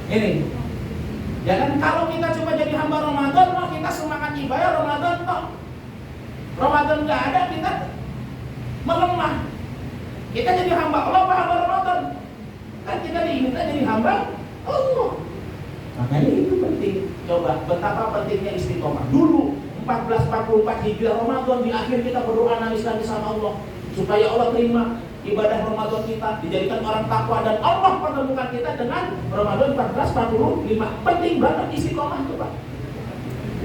Ini. Ya kan, kalau kita cuma jadi hamba Ramadan, kita semangat ibadah Ramadan toh. Ramadan nggak ada, kita melemah. Kita jadi hamba Allah apa hamba Ramadan? Kan kita diminta jadi hamba Allah. Makanya itu penting. Coba betapa pentingnya istiqomah. Dulu 1444 Hijriah Ramadan, di akhir kita berdoa nangis-nangis sama Allah supaya Allah terima ibadah Ramadan kita, dijadikan orang takwa, dan Allah pertemukan kita dengan Ramadan 1445. Penting banget istiqomah itu Pak.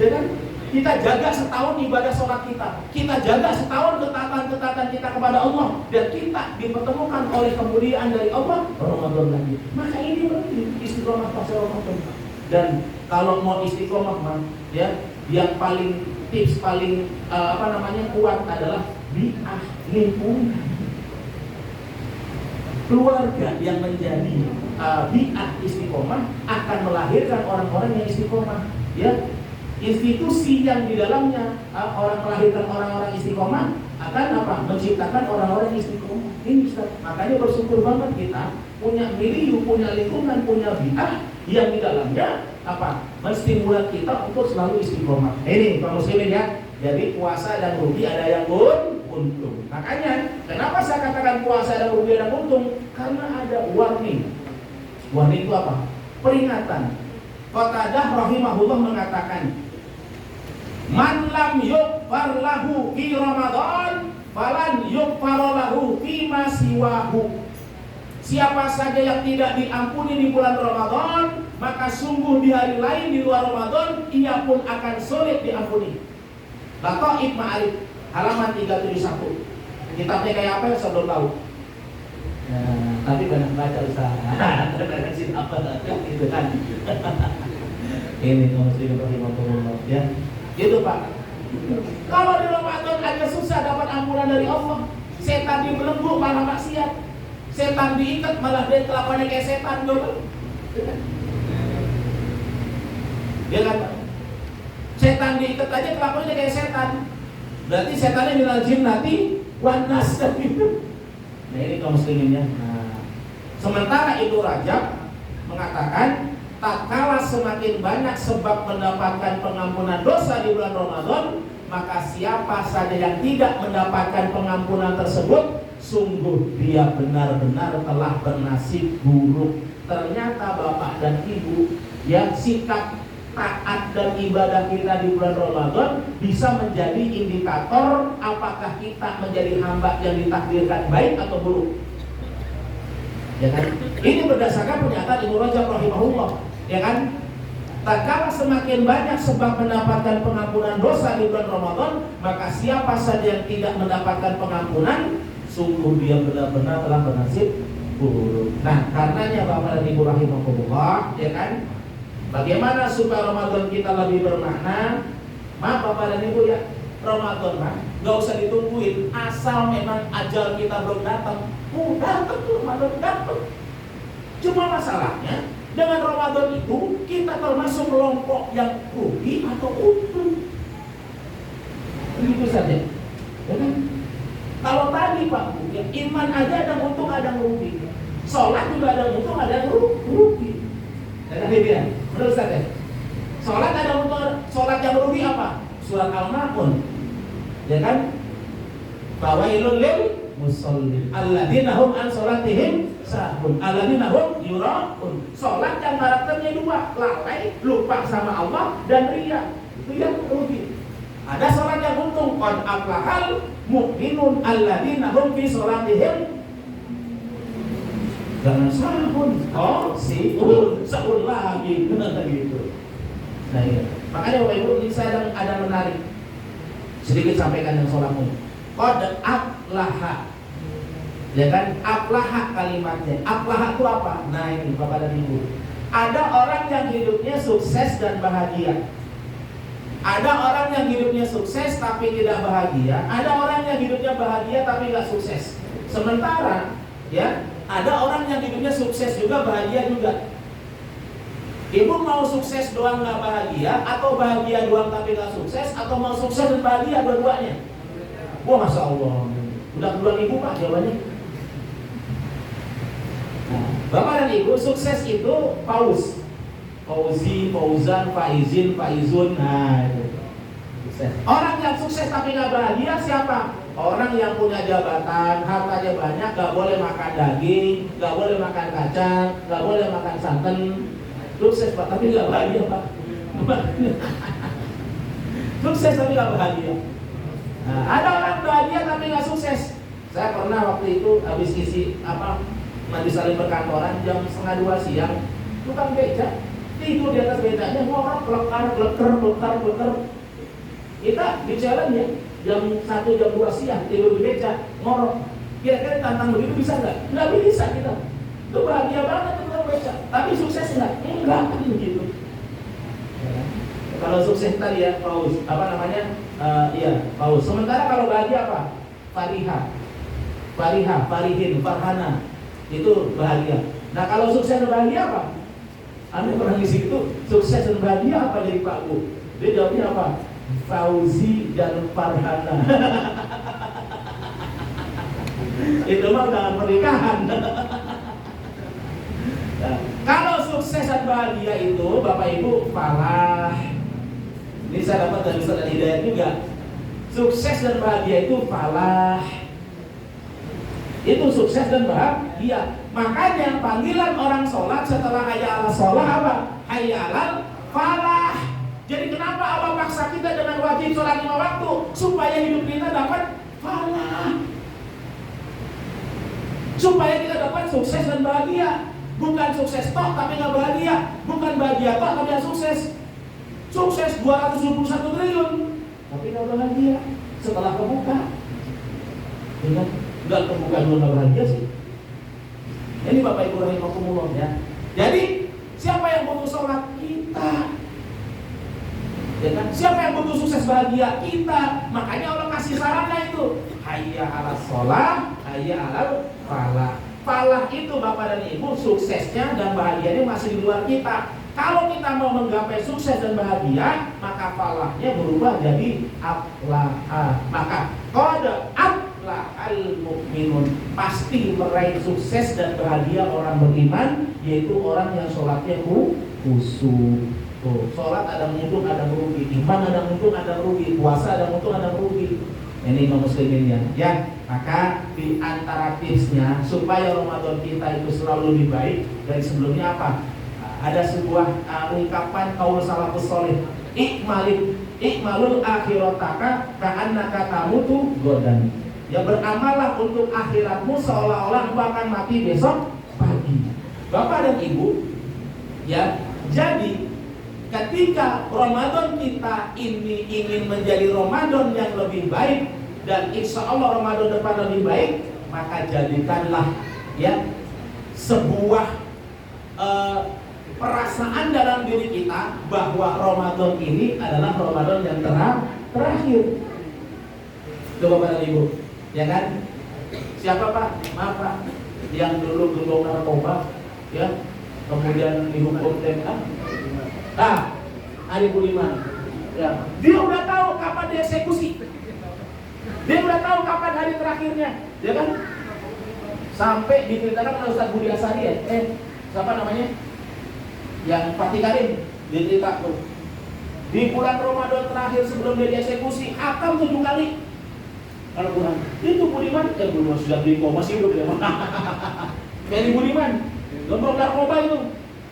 Ya kan? Kita jaga setahun ibadah sholat kita. Kita jaga setahun ketaatan-ketaatan kita kepada Allah. Dan kita dipertemukan oleh kemuliaan dari Allah Ramadan lagi. Maka ini penting istiqomah pas Ramadan. Dan kalau mau istiqomah ya, yang paling tips paling kuat adalah bi'ah lingkungan. Keluarga yang menjadi bi'ah istiqomah akan melahirkan orang-orang yang istiqomah. Ya, institusi yang di dalamnya orang melahirkan orang-orang istiqomah akan menciptakan orang-orang istiqomah. Ini Ustaz. Makanya bersyukur banget kita punya milieu, punya lingkungan, punya bi'ah yang di dalamnya menstimulan kita untuk selalu istiqomah. Ini kaum muslimin ya. Jadi puasa dan rugi ada yang untung. Makanya kenapa saya katakan puasa dan rugi ada yang untung? Karena ada warning. Warning itu apa? Peringatan. Qatadah rahimahullah mengatakan, man lam yughfar lahu fi Ramadan falan yughfar lahu fi ma siwahu. Siapa saja yang tidak diampuni di bulan Ramadan, maka sungguh di hari lain di luar Ramadan ia pun akan sulit diampuni. Lataif Ma'arif halaman 371. Kitabnya kayak apa saya belum tahu. Tapi banyak baca Ustaz. Itu kan. Ini kaum muslimin rahimahullah ya. Gitu Pak. Kalau di Ramadan aja susah dapat ampunan dari Allah. Setan dibelenggu malah maksiat. Setan diikat malah dia kelakuannya kayak setan dong. Dia kata, setan diikat aja kelakuannya kayak setan. Berarti setannya minal jinnati wan nas gitu. Nah ini kaum muslimin ya. Sementara Ibnu Rajab mengatakan, tatkala semakin banyak sebab mendapatkan pengampunan dosa di bulan Ramadan, maka siapa saja yang tidak mendapatkan pengampunan tersebut, sungguh dia benar-benar telah bernasib buruk. Ternyata Bapak dan Ibu, yang sikap taat dan ibadah kita di bulan Ramadan bisa menjadi indikator apakah kita menjadi hamba yang ditakdirkan baik atau buruk. Ya kan? Ini berdasarkan pernyataan Ibnu Rajab rahimahullah. Ya kan? Tatkala semakin banyak sebab mendapatkan pengampunan dosa di bulan Ramadan, maka siapa saja yang tidak mendapatkan pengampunan, sungguh dia benar-benar telah bernasib buruk. Nah, karenanya Bapak dan Ibu rahimahullah, ya kan? Bagaimana supaya Ramadan kita lebih bermakna? Maaf Bapak dan Ibu ya, Ramadan nggak usah ditungguin, asal memang ajal kita belum datang. Datang tuh Ramadan datang. Cuma masalahnya dengan Ramadan itu kita termasuk kelompok yang rugi atau untung. Begitu saja. Ya kan? Kalau tadi Pak Bu, ya, iman aja ada untung ada yang rugi. Sholat juga ada untung ada yang rugi. Ya kan dia? Menurut saya. Sholat ada untung, sholat yang rugi apa? Surat Al-Maun. Ya kan? Fawailul lil musallin alladzina hum an sholatihim sahun alladzina hum yura'un. Sholat yang karakternya dua, lalai, lupa sama Allah dan riya. Itu yang rugi. Ada sholat yang untung, qad aflahal mu'minun alladzina hum fi sholatihim. Jangan sahun, sahun lagi, gitu. Nah iya. Makanya Bapak Ibu, ini saya ada menarik sedikit sampaikan yang sholatmu. Qad aflaha, ya kan? Aflaha kalimatnya. Aflaha itu apa? Nah ini Bapak dan Ibu, ada orang yang hidupnya sukses dan bahagia. Ada orang yang hidupnya sukses tapi tidak bahagia. Ada orang yang hidupnya bahagia tapi nggak sukses. Sementara ya, ada orang yang hidupnya sukses juga bahagia juga. Ibu mau sukses doang nggak bahagia, atau bahagia doang tapi nggak sukses, atau mau sukses dan bahagia dua-duanya? Wah, Masya Allah, udah duluan Ibu Pak jawabannya. Nah, Bapak dan Ibu, sukses itu paus, Fauzi, Fauzan, Faizin, Faizun. Nah itu sukses. Orang yang sukses tapi nggak bahagia siapa? Orang yang punya jabatan, hartanya banyak, nggak boleh makan daging, nggak boleh makan kacang, nggak boleh makan santan. Sukses Pak, tapi nggak bahagia Pak. Sukses tapi nggak bahagia. Nah, ada orang bahagia tapi nggak sukses. Saya pernah waktu itu habis isi mandi salin perkantoran jam 1:30 siang, tukang beca tidur di atas becanya, orang kelekar. Kita di jalan ya, jam 1 jam 2 siang tidur di beca, ngorok. Kira-kira tantang begitu bisa nggak? Nggak bisa kita. Itu bahagia banget tentang beca. Tapi sukses nggak? Enggak kan begitu. Kalau sukses tadi ya, paus. Apa namanya? Iya, paus. Sementara kalau bahagia apa? Farihin, farhana. Itu bahagia. Nah kalau sukses dan bahagia apa? Anda pernah ngisi itu, sukses dan bahagia apa dari Pak Bu? Dia jawabnya apa? Fauzi dan farhana. Itu mah dalam pernikahan. Nah, kalau sukses dan bahagia itu Bapak Ibu falah. Ini saya dapat dari Ustaz Hidayat juga. Sukses dan bahagia itu falah. Itu sukses dan bahagia. Makanya panggilan orang sholat setelah hayya ala sholat apa? Hayya alal falah. Jadi kenapa Allah paksa kita dengan wajib sholat 5 waktu? Supaya hidup kita dapat falah, supaya kita dapat sukses dan bahagia. Bukan sukses toh tapi nggak bahagia. Bukan bahagia toh tapi nggak sukses. Sukses 221 triliun tapi nggak bahagia setelah kebuka. Nggak kebuka dulu nggak bahagia sih. Ini Bapak Ibu rahimakumullah ya. Jadi siapa yang butuh sholat? Kita. Ya kan? Siapa yang butuh sukses bahagia? Kita. Makanya Allah kasih sarannya itu. Hayya ala sholat, hayya ala falah. Falah itu Bapak dan Ibu suksesnya dan bahagianya masih di luar kita. Kalau kita mau menggapai sukses dan bahagia, maka falahnya berubah jadi aflaha. Maka qad aflahal mu'minun, pasti meraih sukses dan bahagia orang beriman, yaitu orang yang sholatnya khusyuk. Tuh, sholat ada untung ada merugi, iman ada untung ada merugi, puasa ada untung ada merugi. Ini kaum muslimin ya. Maka di antara tipsnya supaya Ramadan kita itu selalu lebih baik dari sebelumnya apa? Ada sebuah ungkapan qaul salafus saleh, ikmalul akhirataka ka'annaka tamutu godan. Ya beramallah untuk akhiratmu seolah-olah engkau akan mati besok pagi. Bapak dan Ibu, ya. Jadi ketika Ramadan kita ini ingin menjadi Ramadan yang lebih baik dan insya Allah Ramadan depan lebih baik, maka jadikanlah ya sebuah perasaan dalam diri kita bahwa Ramadan ini adalah Ramadan yang terakhir. Coba Bapak dan Ibu, ya kan? Siapa Pak? Maaf Pak, yang dulu gembong narkoba, ya, kemudian dihukum TMA. Ari Budiman, ya. Dia udah tahu kapan dia eksekusi. Dia udah tahu kapan hari terakhirnya, ya kan? Sampai diceritakan oleh Ustaz Budi Asari ya. Siapa namanya? Yang Fatih Karim, dia cerita tuh. Di bulan Ramadan terakhir sebelum dia dieksekusi, akam 7 kali. Kalau kurang, itu Budiman, Budiman sudah di koma masih hidup ya. Jadi Budiman, gembong narkoba itu.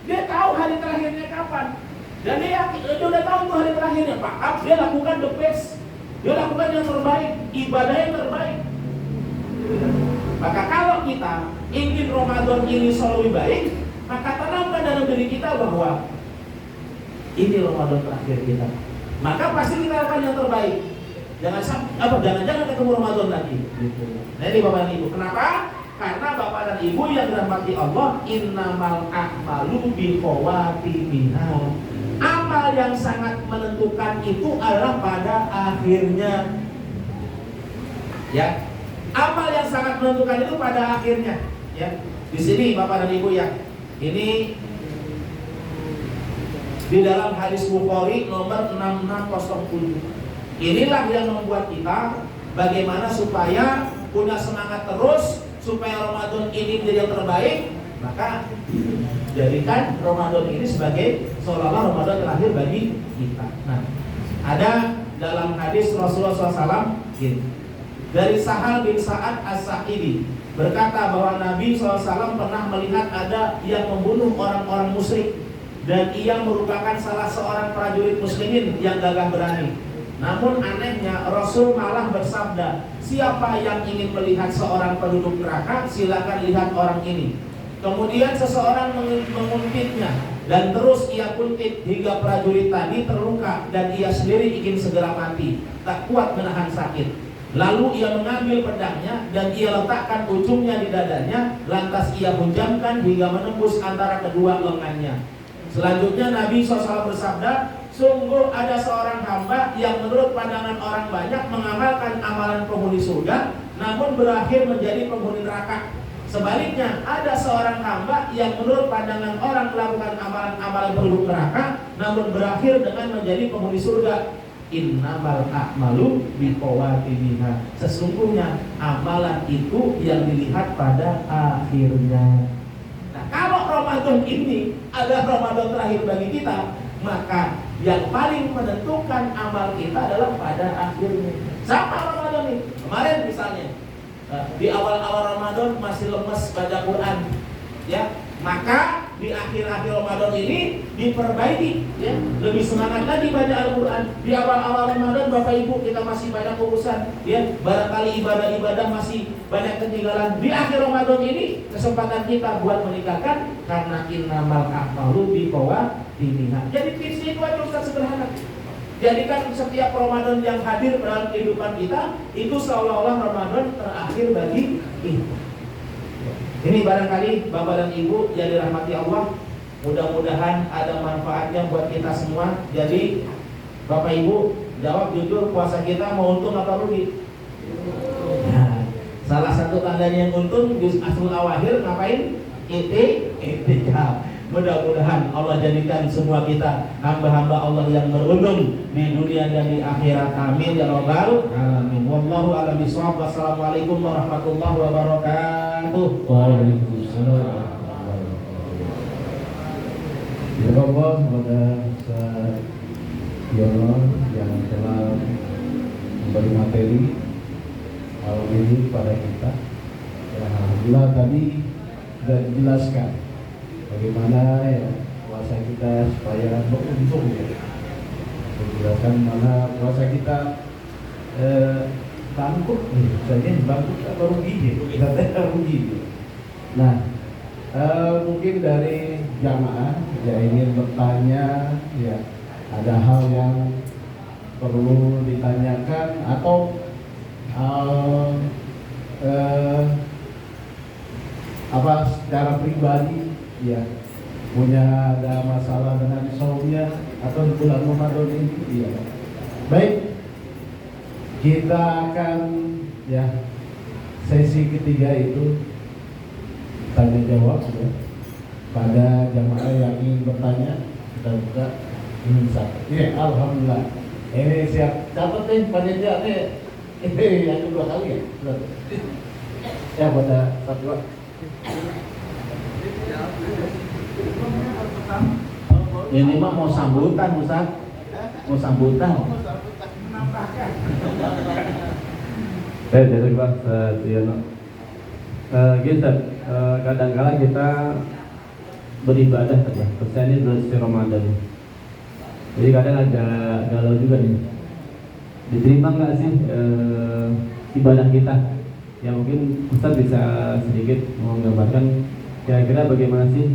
Dia tahu hari terakhirnya kapan. Dan dia udah tahu tuh hari terakhirnya. Pak, dia lakukan the best. Dia lakukan yang terbaik, ibadah yang terbaik. Maka kalau kita ingin Ramadan ini selalu baik, maka tanamkan dalam diri kita bahwa ini Ramadan terakhir kita. Maka pasti kita lakukan yang terbaik. Jangan ketemu Ramadan lagi. Nah ini Bapak dan Ibu. Kenapa? Karena Bapak dan Ibu yang dirahmati Allah, innamal a'malu bikhawatimiha. Amal yang sangat menentukan itu adalah pada akhirnya. Ya. Amal yang sangat menentukan itu pada akhirnya, ya. Di sini Bapak dan Ibu ya. Ini di dalam hadis Bukhari nomor 6607. Inilah yang membuat kita bagaimana supaya punya semangat terus supaya Ramadan ini menjadi yang terbaik. Maka jadikan Ramadan ini sebagai seolah-olah Ramadan terakhir bagi kita. Nah, ada dalam hadis Rasulullah SAW dari Sahal bin Sa'ad As-Sa'idi berkata bahwa Nabi SAW pernah melihat ada yang membunuh orang-orang musyrik dan ia merupakan salah seorang prajurit muslimin yang gagah berani. Namun anehnya Rasul malah bersabda, siapa yang ingin melihat seorang penduduk neraka, silakan lihat orang ini. Kemudian seseorang menguntitnya Dan terus ia kultit hingga prajurit tadi terluka dan ia sendiri ingin segera mati, tak kuat menahan sakit. Lalu ia mengambil pedangnya dan ia letakkan ujungnya di dadanya, lantas ia hujamkan hingga menembus antara kedua lengannya. Selanjutnya Nabi SAW bersabda, sungguh ada seorang hamba yang menurut pandangan orang banyak mengamalkan amalan penghuni surga, namun berakhir menjadi penghuni neraka. Sebaliknya ada seorang hamba yang menurut pandangan orang melakukan amalan-amalan penduduk neraka, namun berakhir dengan menjadi penghuni surga. Innamal a'malu biqawatimiha. Sesungguhnya amalan itu yang dilihat pada akhirnya. Nah, kalau Ramadan ini adalah Ramadan terakhir bagi kita, maka yang paling menentukan amal kita adalah pada akhirnya. Sama Ramadan ini. Kemarin misalnya di awal-awal Ramadan masih lemes baca Quran, ya, maka di akhir-akhir Ramadan ini diperbaiki, ya, lebih semangat lagi baca Al-Quran. Di awal-awal Ramadan Bapak Ibu kita masih banyak urusan, ya, barangkali ibadah-ibadah masih banyak ketinggalan. Di akhir Ramadan ini kesempatan kita buat meningkatkan, karena innamal a'malu biqawatimiha. Jadi tipsnya itu aja Ustaz, sederhana. Jadikan setiap Ramadan yang hadir dalam kehidupan kita itu seolah-olah Ramadan terakhir bagi kita. Ini barangkali Bapak dan Ibu yang dirahmati Allah, mudah-mudahan ada manfaatnya buat kita semua. Jadi Bapak Ibu jawab jujur, puasa kita mau untung atau rugi? Nah, salah satu tandanya yang untung juz asrul awakhir ngapain? Itikaf. Mudah-mudahan Allah jadikan semua kita hamba-hamba Allah yang beruntung di dunia dan di akhirat. Amin ya rabbal alamin. Wallahu a'lam bishawab. Wassalamualaikum warahmatullahi wabarakatuh. Waalaikumsalam. Ya Allah, kepada Ustaz Yono yang telah memberi materi malam ini kepada kita. Ya, alhamdulillah tadi sudah dijelaskan bagaimana ya puasa kita supaya beruntung, ya. Menjelaskan mana puasa kita bangkrut nih, misalnya bangkrut atau rugi, kita rugi. Nah, mungkin dari jamaah ya ingin bertanya, ya ada hal yang perlu ditanyakan atau apa secara pribadi, ya punya ada masalah dengan saumnya atau bulan Ramadan ini, ya. Baik, kita akan ya sesi ketiga itu tanya jawab, ya. Pada jamaah yang ingin bertanya kita buka satu. Ya, alhamdulillah. Ini siap catat nih panitia nih. Ini yang kedua kali ya. Ya pada satu. Ini mah mau sambutan Ustaz. Mau sambutan. Jadi Pak Siono, gitu. Kadang-kala kita beribadah saja. Persen ini bulan suci Ramadan. Jadi kadang ada galau juga nih. Diterima nggak sih ibadah kita? Ya mungkin Ustaz bisa sedikit menggambarkan kira-kira bagaimana sih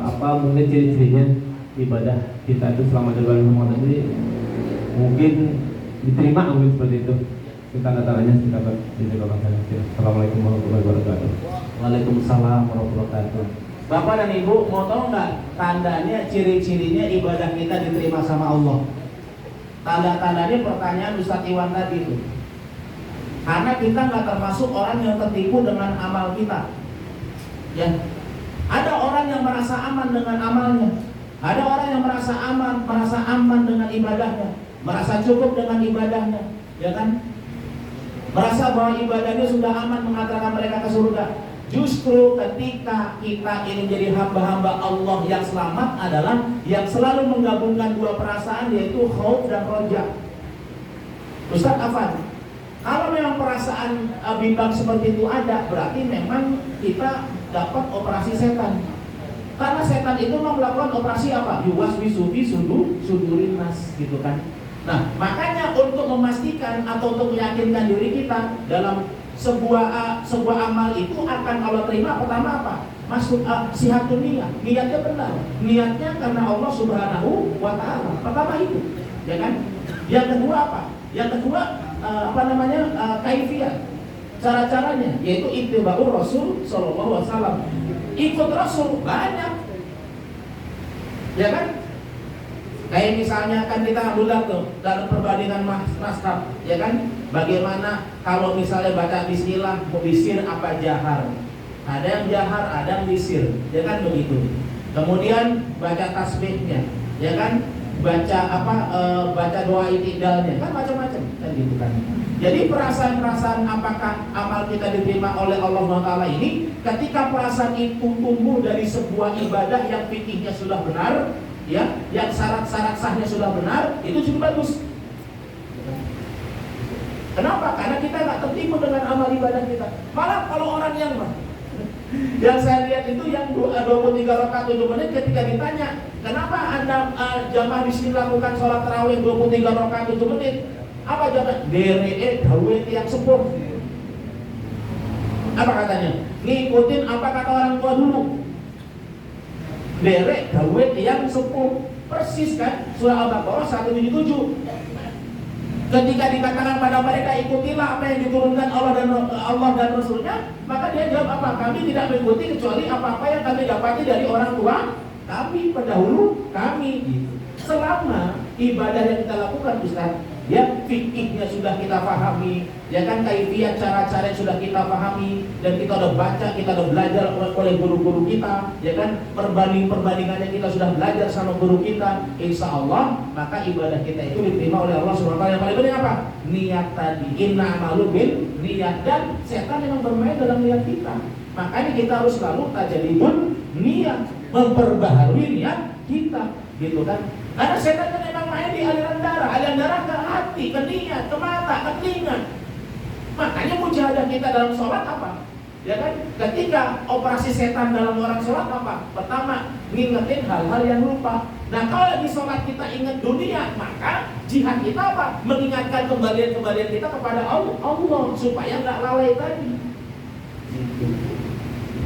apa mungkin ciri-cirinya ibadah kita itu selama di bulan Ramadan ini mungkin diterima, mungkin seperti itu. Kita tanya kita Assalamualaikum warahmatullahi wabarakatuh. Waalaikumsalam warahmatullahi wabarakatuh. Bapak dan Ibu mau tahu nggak tandanya, ciri-cirinya ibadah kita diterima sama Allah? Tanda-tandanya pertanyaan Ustaz Iwan tadi itu. Karena kita nggak termasuk orang yang tertipu dengan amal kita. Ya, ada orang yang merasa aman dengan amalnya. Ada orang yang merasa aman dengan ibadahnya, merasa cukup dengan ibadahnya, ya kan? Merasa bahwa ibadahnya sudah aman mengantarkan mereka ke surga. Justru ketika kita ingin jadi hamba-hamba Allah yang selamat adalah yang selalu menggabungkan dua perasaan, yaitu khauf dan roja. Ustaz Afan, kalau memang perasaan bimbang seperti itu ada, berarti memang kita dapat operasi setan. Karena setan itu mau melakukan operasi apa? Yuwaswisu fi sudurin nas, gitu kan. Nah, makanya untuk memastikan atau untuk meyakinkan diri kita dalam sebuah amal itu akan Allah terima, pertama apa? masuk sihatun niatnya benar, niatnya karena Allah Subhanahu wa Ta'ala. Pertama itu, ya kan? Yang kedua apa? Yang kedua kaifiyah, cara-caranya, yaitu ittiba'ur Rasul sallallahu alaihi wasallam. Ikut Rasul banyak, ya kan? Kayak misalnya kan kita ambil tuh dalam perbandingan mazhab, ya kan? Bagaimana kalau misalnya baca bismillah, mau bisir apa jahar? Ada yang jahar, ada yang bisir, ya kan begitu. Kemudian baca tasbihnya, ya kan? Baca doa itidalnya, kan macam-macam, kan gitu kan. Jadi perasaan-perasaan apakah amal kita diterima oleh Allah SWT ini, ketika perasaan itu tumbuh dari sebuah ibadah yang fikihnya sudah benar, ya, yang syarat-syarat sahnya sudah benar, itu juga bagus. Kenapa? Karena kita nggak tertipu dengan amal ibadah kita. Malah kalau orang yang saya lihat itu yang 23 rakaat 7 menit, ketika ditanya kenapa anda jamaah di sini lakukan sholat tarawih 23 rakaat 7 menit, apa jawaban? Deree dawe yang sepuh. Apa katanya? Ngikutin apa kata orang tua dulu. Derek dawe yang sepuh. Persis kan? Surah Al-Baqarah 177. Ketika dikatakan pada mereka ikutilah apa yang diturunkan Allah dan Rasulnya, maka dia jawab apa? Kami tidak mengikuti kecuali apa-apa yang kami dapati dari orang tua kami, pendahulu kami. Selama ibadah yang kita lakukan, Ustaz, ya fikihnya sudah kita pahami, ya kan, kaifiyat cara-cara yang sudah kita pahami, dan kita udah baca, kita udah belajar oleh guru-guru kita, ya kan, perbandingan-perbandingan yang kita sudah belajar sama guru kita, insya Allah maka ibadah kita itu diterima oleh Allah SWT. Yang paling penting apa? Niat tadi, inna amalu bin niat, dan setan memang bermain dalam niat kita. Makanya kita harus selalu tajadidun niat, memperbaharui niat kita, gitu kan. Karena setan kan memang main di aliran darah ke hati, ke niat, ke mata, ke telinga. Makanya mujahadah kita dalam sholat apa? Ya kan? Ketika operasi setan dalam orang sholat apa? Pertama, ngingetin hal-hal yang lupa. Nah, kalau di sholat kita ingat dunia, maka jihad kita apa? Mengingatkan kembalian-kembalian kita kepada Allah supaya nggak lalai tadi.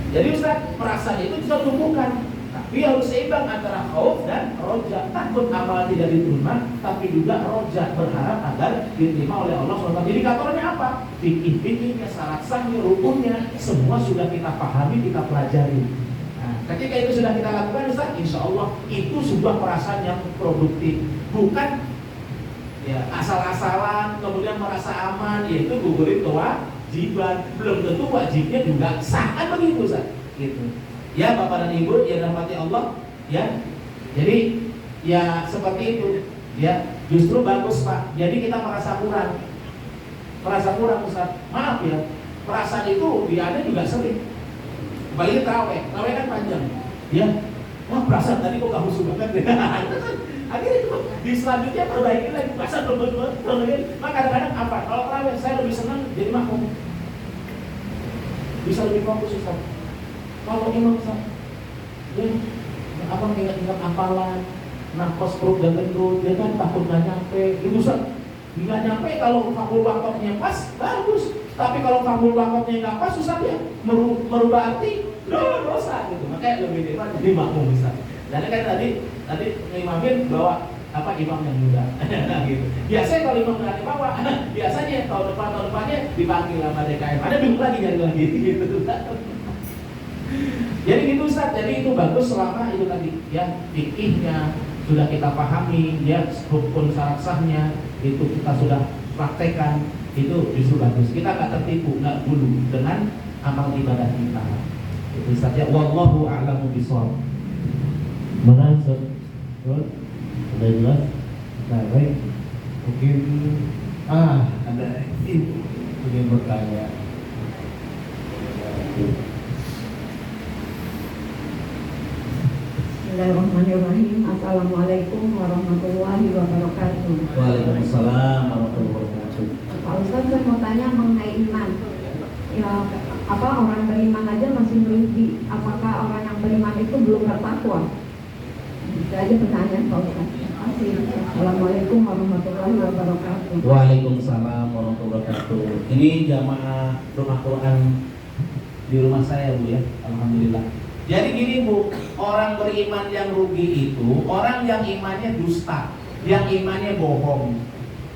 Jadi Ustaz, perasaan itu bisa tumbuhkan. Tapi harus seimbang antara khauf dan roja. Takut amal tidak diterima, tapi juga roja, berharap agar diterima oleh Allah SWT. Indikatornya apa? Fikih-fikihnya, syarat sahnya, rukunnya, semua sudah kita pahami, kita pelajari. Nah, ketika itu sudah kita lakukan, Ustaz, insya Allah itu sebuah perasaan yang produktif. Bukan ya asal-asalan, kemudian merasa aman, yaitu gugurin kewajiban. Belum tentu wajibnya juga sah, kan begitu, Ustaz? Gitu. Ya Bapak dan Ibu yang dirahmati Allah, ya. Jadi ya seperti itu, ya. Justru bagus Pak. Jadi kita merasa kurang Ustaz. Maaf ya. Perasaan itu dia ada juga sering. Apalagi tarawih kan panjang. Ya. Wah, perasaan tadi kok kamu suka kan? Akhirnya di selanjutnya perbaiki lagi perasaan perbaiki. Maka kadang-kadang apa? Kalau tarawih saya lebih senang jadi makmum. Bisa lebih fokus Ustaz. Kalau imam ya, apa ingat-ingat hafalan, nafas perut dan gendut, dia kan takut nggak nyampe. Itu nggak nyampe. Kalau fakul wakotnya pas, bagus. Tapi kalau fakul wakotnya nggak pas, susah ya. Merubah arti, dosa gitu. Makanya lebih jadi makmum bisa. Dan kan tadi ngimamin bawa imam yang muda. Gitu. Biasanya kalau imam nggak dibawa, biasanya tahun depannya dipanggil sama DKM. Ada bingung lagi gitu. Jadi gitu Ustaz, jadi itu bagus selama itu tadi ya fikihnya sudah kita pahami, ya rukun syarat sahnya itu kita sudah praktekkan, itu justru bagus. Kita nggak tertipu, nggak dulu dengan amal ibadah kita. Itu Ustaz ya, wallahu a'lamu bishawab. Mana Ustaz? Sudah jelas? Nah, baik. Mungkin ada ibu ingin bertanya. Bismillahirrahmanirrahim. Assalamualaikum warahmatullahi wabarakatuh. Waalaikumsalam warahmatullahi wabarakatuh. Pak Ustaz, saya mau tanya mengenai iman. Ya, apa orang beriman aja masih mimpi? Apakah orang yang beriman itu belum bertakwa? Itu aja pertanyaan Pak Ustaz. Terima kasih. Assalamualaikum warahmatullahi wabarakatuh. Waalaikumsalam warahmatullahi wabarakatuh. Ini jamaah rumah Quran di rumah saya Bu ya, alhamdulillah. Jadi gini Bu, orang beriman yang rugi itu orang yang imannya dusta, yang imannya bohong.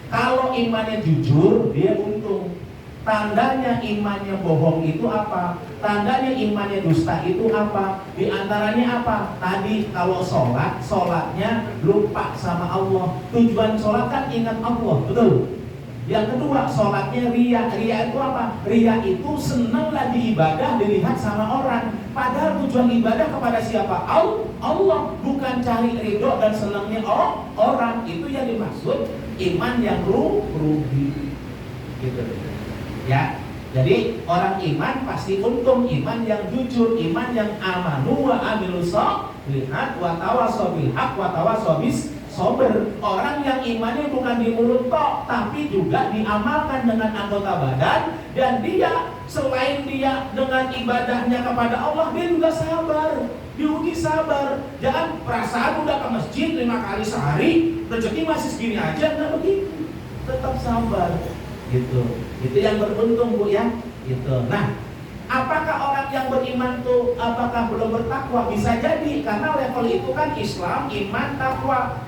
Kalau imannya jujur, dia untung. Tandanya imannya bohong itu apa? Tandanya imannya dusta itu apa? Di antaranya apa? Tadi kalau sholatnya lupa sama Allah. Tujuan sholat kan ingat Allah, betul? Yang kedua, sholatnya ria. Ria itu apa? Ria itu senang lagi ibadah dilihat sama orang. Padahal tujuan ibadah kepada siapa? Allah. Bukan cari ridho dan senangnya orang. Itu yang dimaksud iman yang rugi. Gitu. Ya. Jadi orang iman pasti untung. Iman yang jujur, iman yang amanu wa amilus sholihat wa tawassaw bil haq wa tawassaw bis sober. Orang yang imannya bukan di mulut tok, tapi juga diamalkan dengan anggota badan. Dan dia, selain dia dengan ibadahnya kepada Allah, dia juga sabar. Diuji sabar. Jangan perasaan udah ke masjid 5 kali sehari, rezeki masih segini aja, nggak begitu. Tetap sabar. Gitu. Itu yang beruntung Bu ya. Gitu. Nah, apakah orang yang beriman tuh apakah belum bertakwa? Bisa jadi, karena level itu kan Islam, iman, takwa.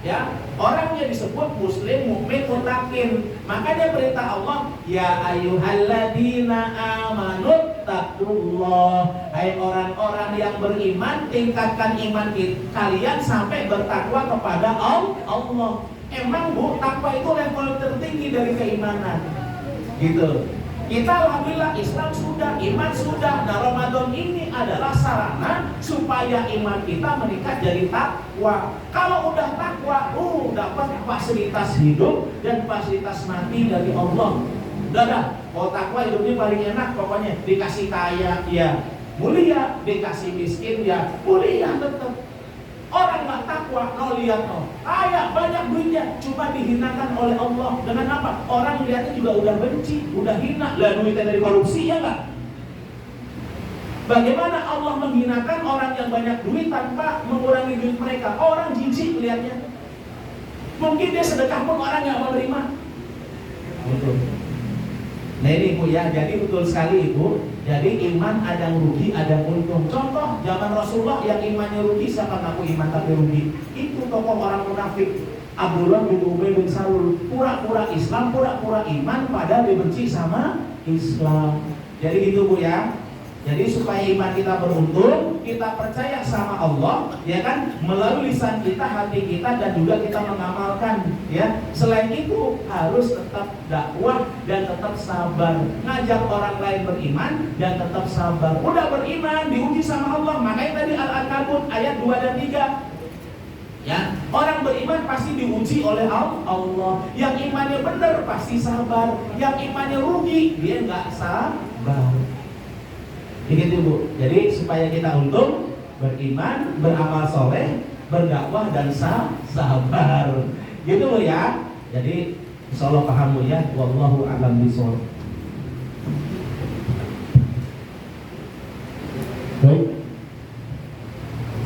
Ya, orangnya disebut muslim, mukmin, muttaqin. Makanya perintah Allah, ya ayyuhalladzina amanu taqullah. Hai orang-orang yang beriman, tingkatkan iman kalian sampai bertakwa kepada Allah. Emang Bu, takwa itu level tertinggi dari keimanan. Gitu. Kita alhamdulillah Islam sudah, iman sudah. Nah, Ramadan ini adalah sarana supaya iman kita meningkat jadi takwa. Kalau udah takwa, dapat fasilitas hidup dan fasilitas mati dari Allah. Udah. Kalau takwa hidupnya paling enak, pokoknya dikasih kaya, ya mulia, dikasih miskin, ya mulia tetap. Orang nggak takwa, lihat kaya banyak duitnya, cuma dihinakan oleh Allah. Dengan apa? Orang lihatnya juga udah benci, udah hina. Lah duitnya dari korupsi, ya nggak? Bagaimana Allah menghinakan orang yang banyak duit tanpa mengurangi duit mereka? Orang jijik melihatnya. Mungkin dia sedekah pun orang nggak mau terima. Betul. Nah ini Bu ya, jadi betul sekali Ibu. Jadi iman ada yang rugi, ada yang untung. Contoh zaman Rasulullah yang imannya rugi, siapa ngaku iman tapi rugi? Itu tokoh orang munafik, Abdullah bin Ubay bin Salul. Pura-pura Islam, pura-pura iman, padahal dibenci sama Islam. Jadi gitu Bu ya. Jadi supaya iman kita beruntung, kita percaya sama Allah, ya kan, melalui lisan kita, hati kita, dan juga kita mengamalkan, ya. Selain itu harus tetap dakwah dan tetap sabar, ngajak orang lain beriman dan tetap sabar. Udah beriman, diuji sama Allah. Makanya tadi Al-Ankabut ayat 2 dan 3. Ya, orang beriman pasti diuji oleh Allah. Yang imannya benar pasti sabar. Yang imannya rugi, dia nggak sabar. Begitu Bu. Jadi supaya kita untung, beriman, beramal soleh, berdakwah dan sabar. Gitu Bu ya. Jadi insyaallah paham Bu ya. Wallahu a'lam bishawab. Baik.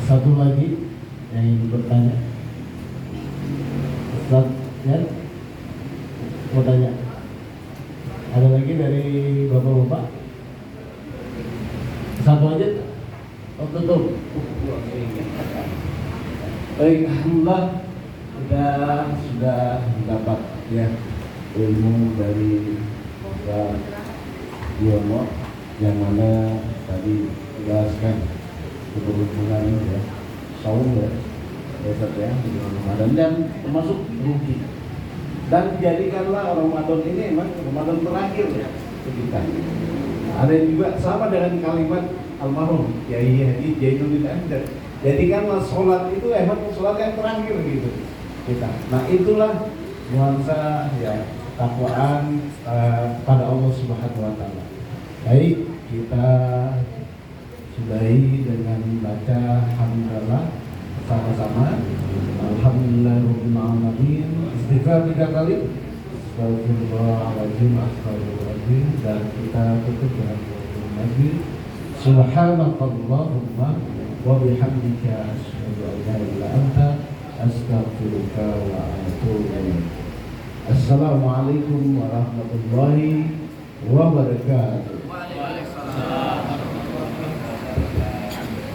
Satu lagi yang ingin bertanya. Ustaz, ya? Mau tanya. Ada lagi dari Bapak-bapak? Satu aja. Oh, tutup. Baik, alhamdulillah kita sudah mendapat ya ilmu dari Pak Yono yang mana tadi jelaskan keberuntungan ya saum ya di Ramadan dan termasuk rugi. Dan jadikanlah Ramadan ini memang Ramadan terakhir ya kita. Ada yang juga sama dengan kalimat almarhum Kiai Haji Jainuddin Amir. Jadikanlah sholat itu emang sholat yang terakhir gitu kita. Nah itulah nuansa ya takwaan pada Allah Subhanahu Wa Taala. Baik, kita sudahi dengan baca hamdalah sama-sama. Alhamdulillahirabbil alamin. Istighfar 3 kali. Astagfirullahaladzim, astagfirullahaladzim. Dan kita tutup dengan lagi. Subhanakallahumma wa bihamdika asyhadu an la ilaha illa anta astaghfiruka wa atubu ilaik. Assalamualaikum warahmatullahi wabarakatuh.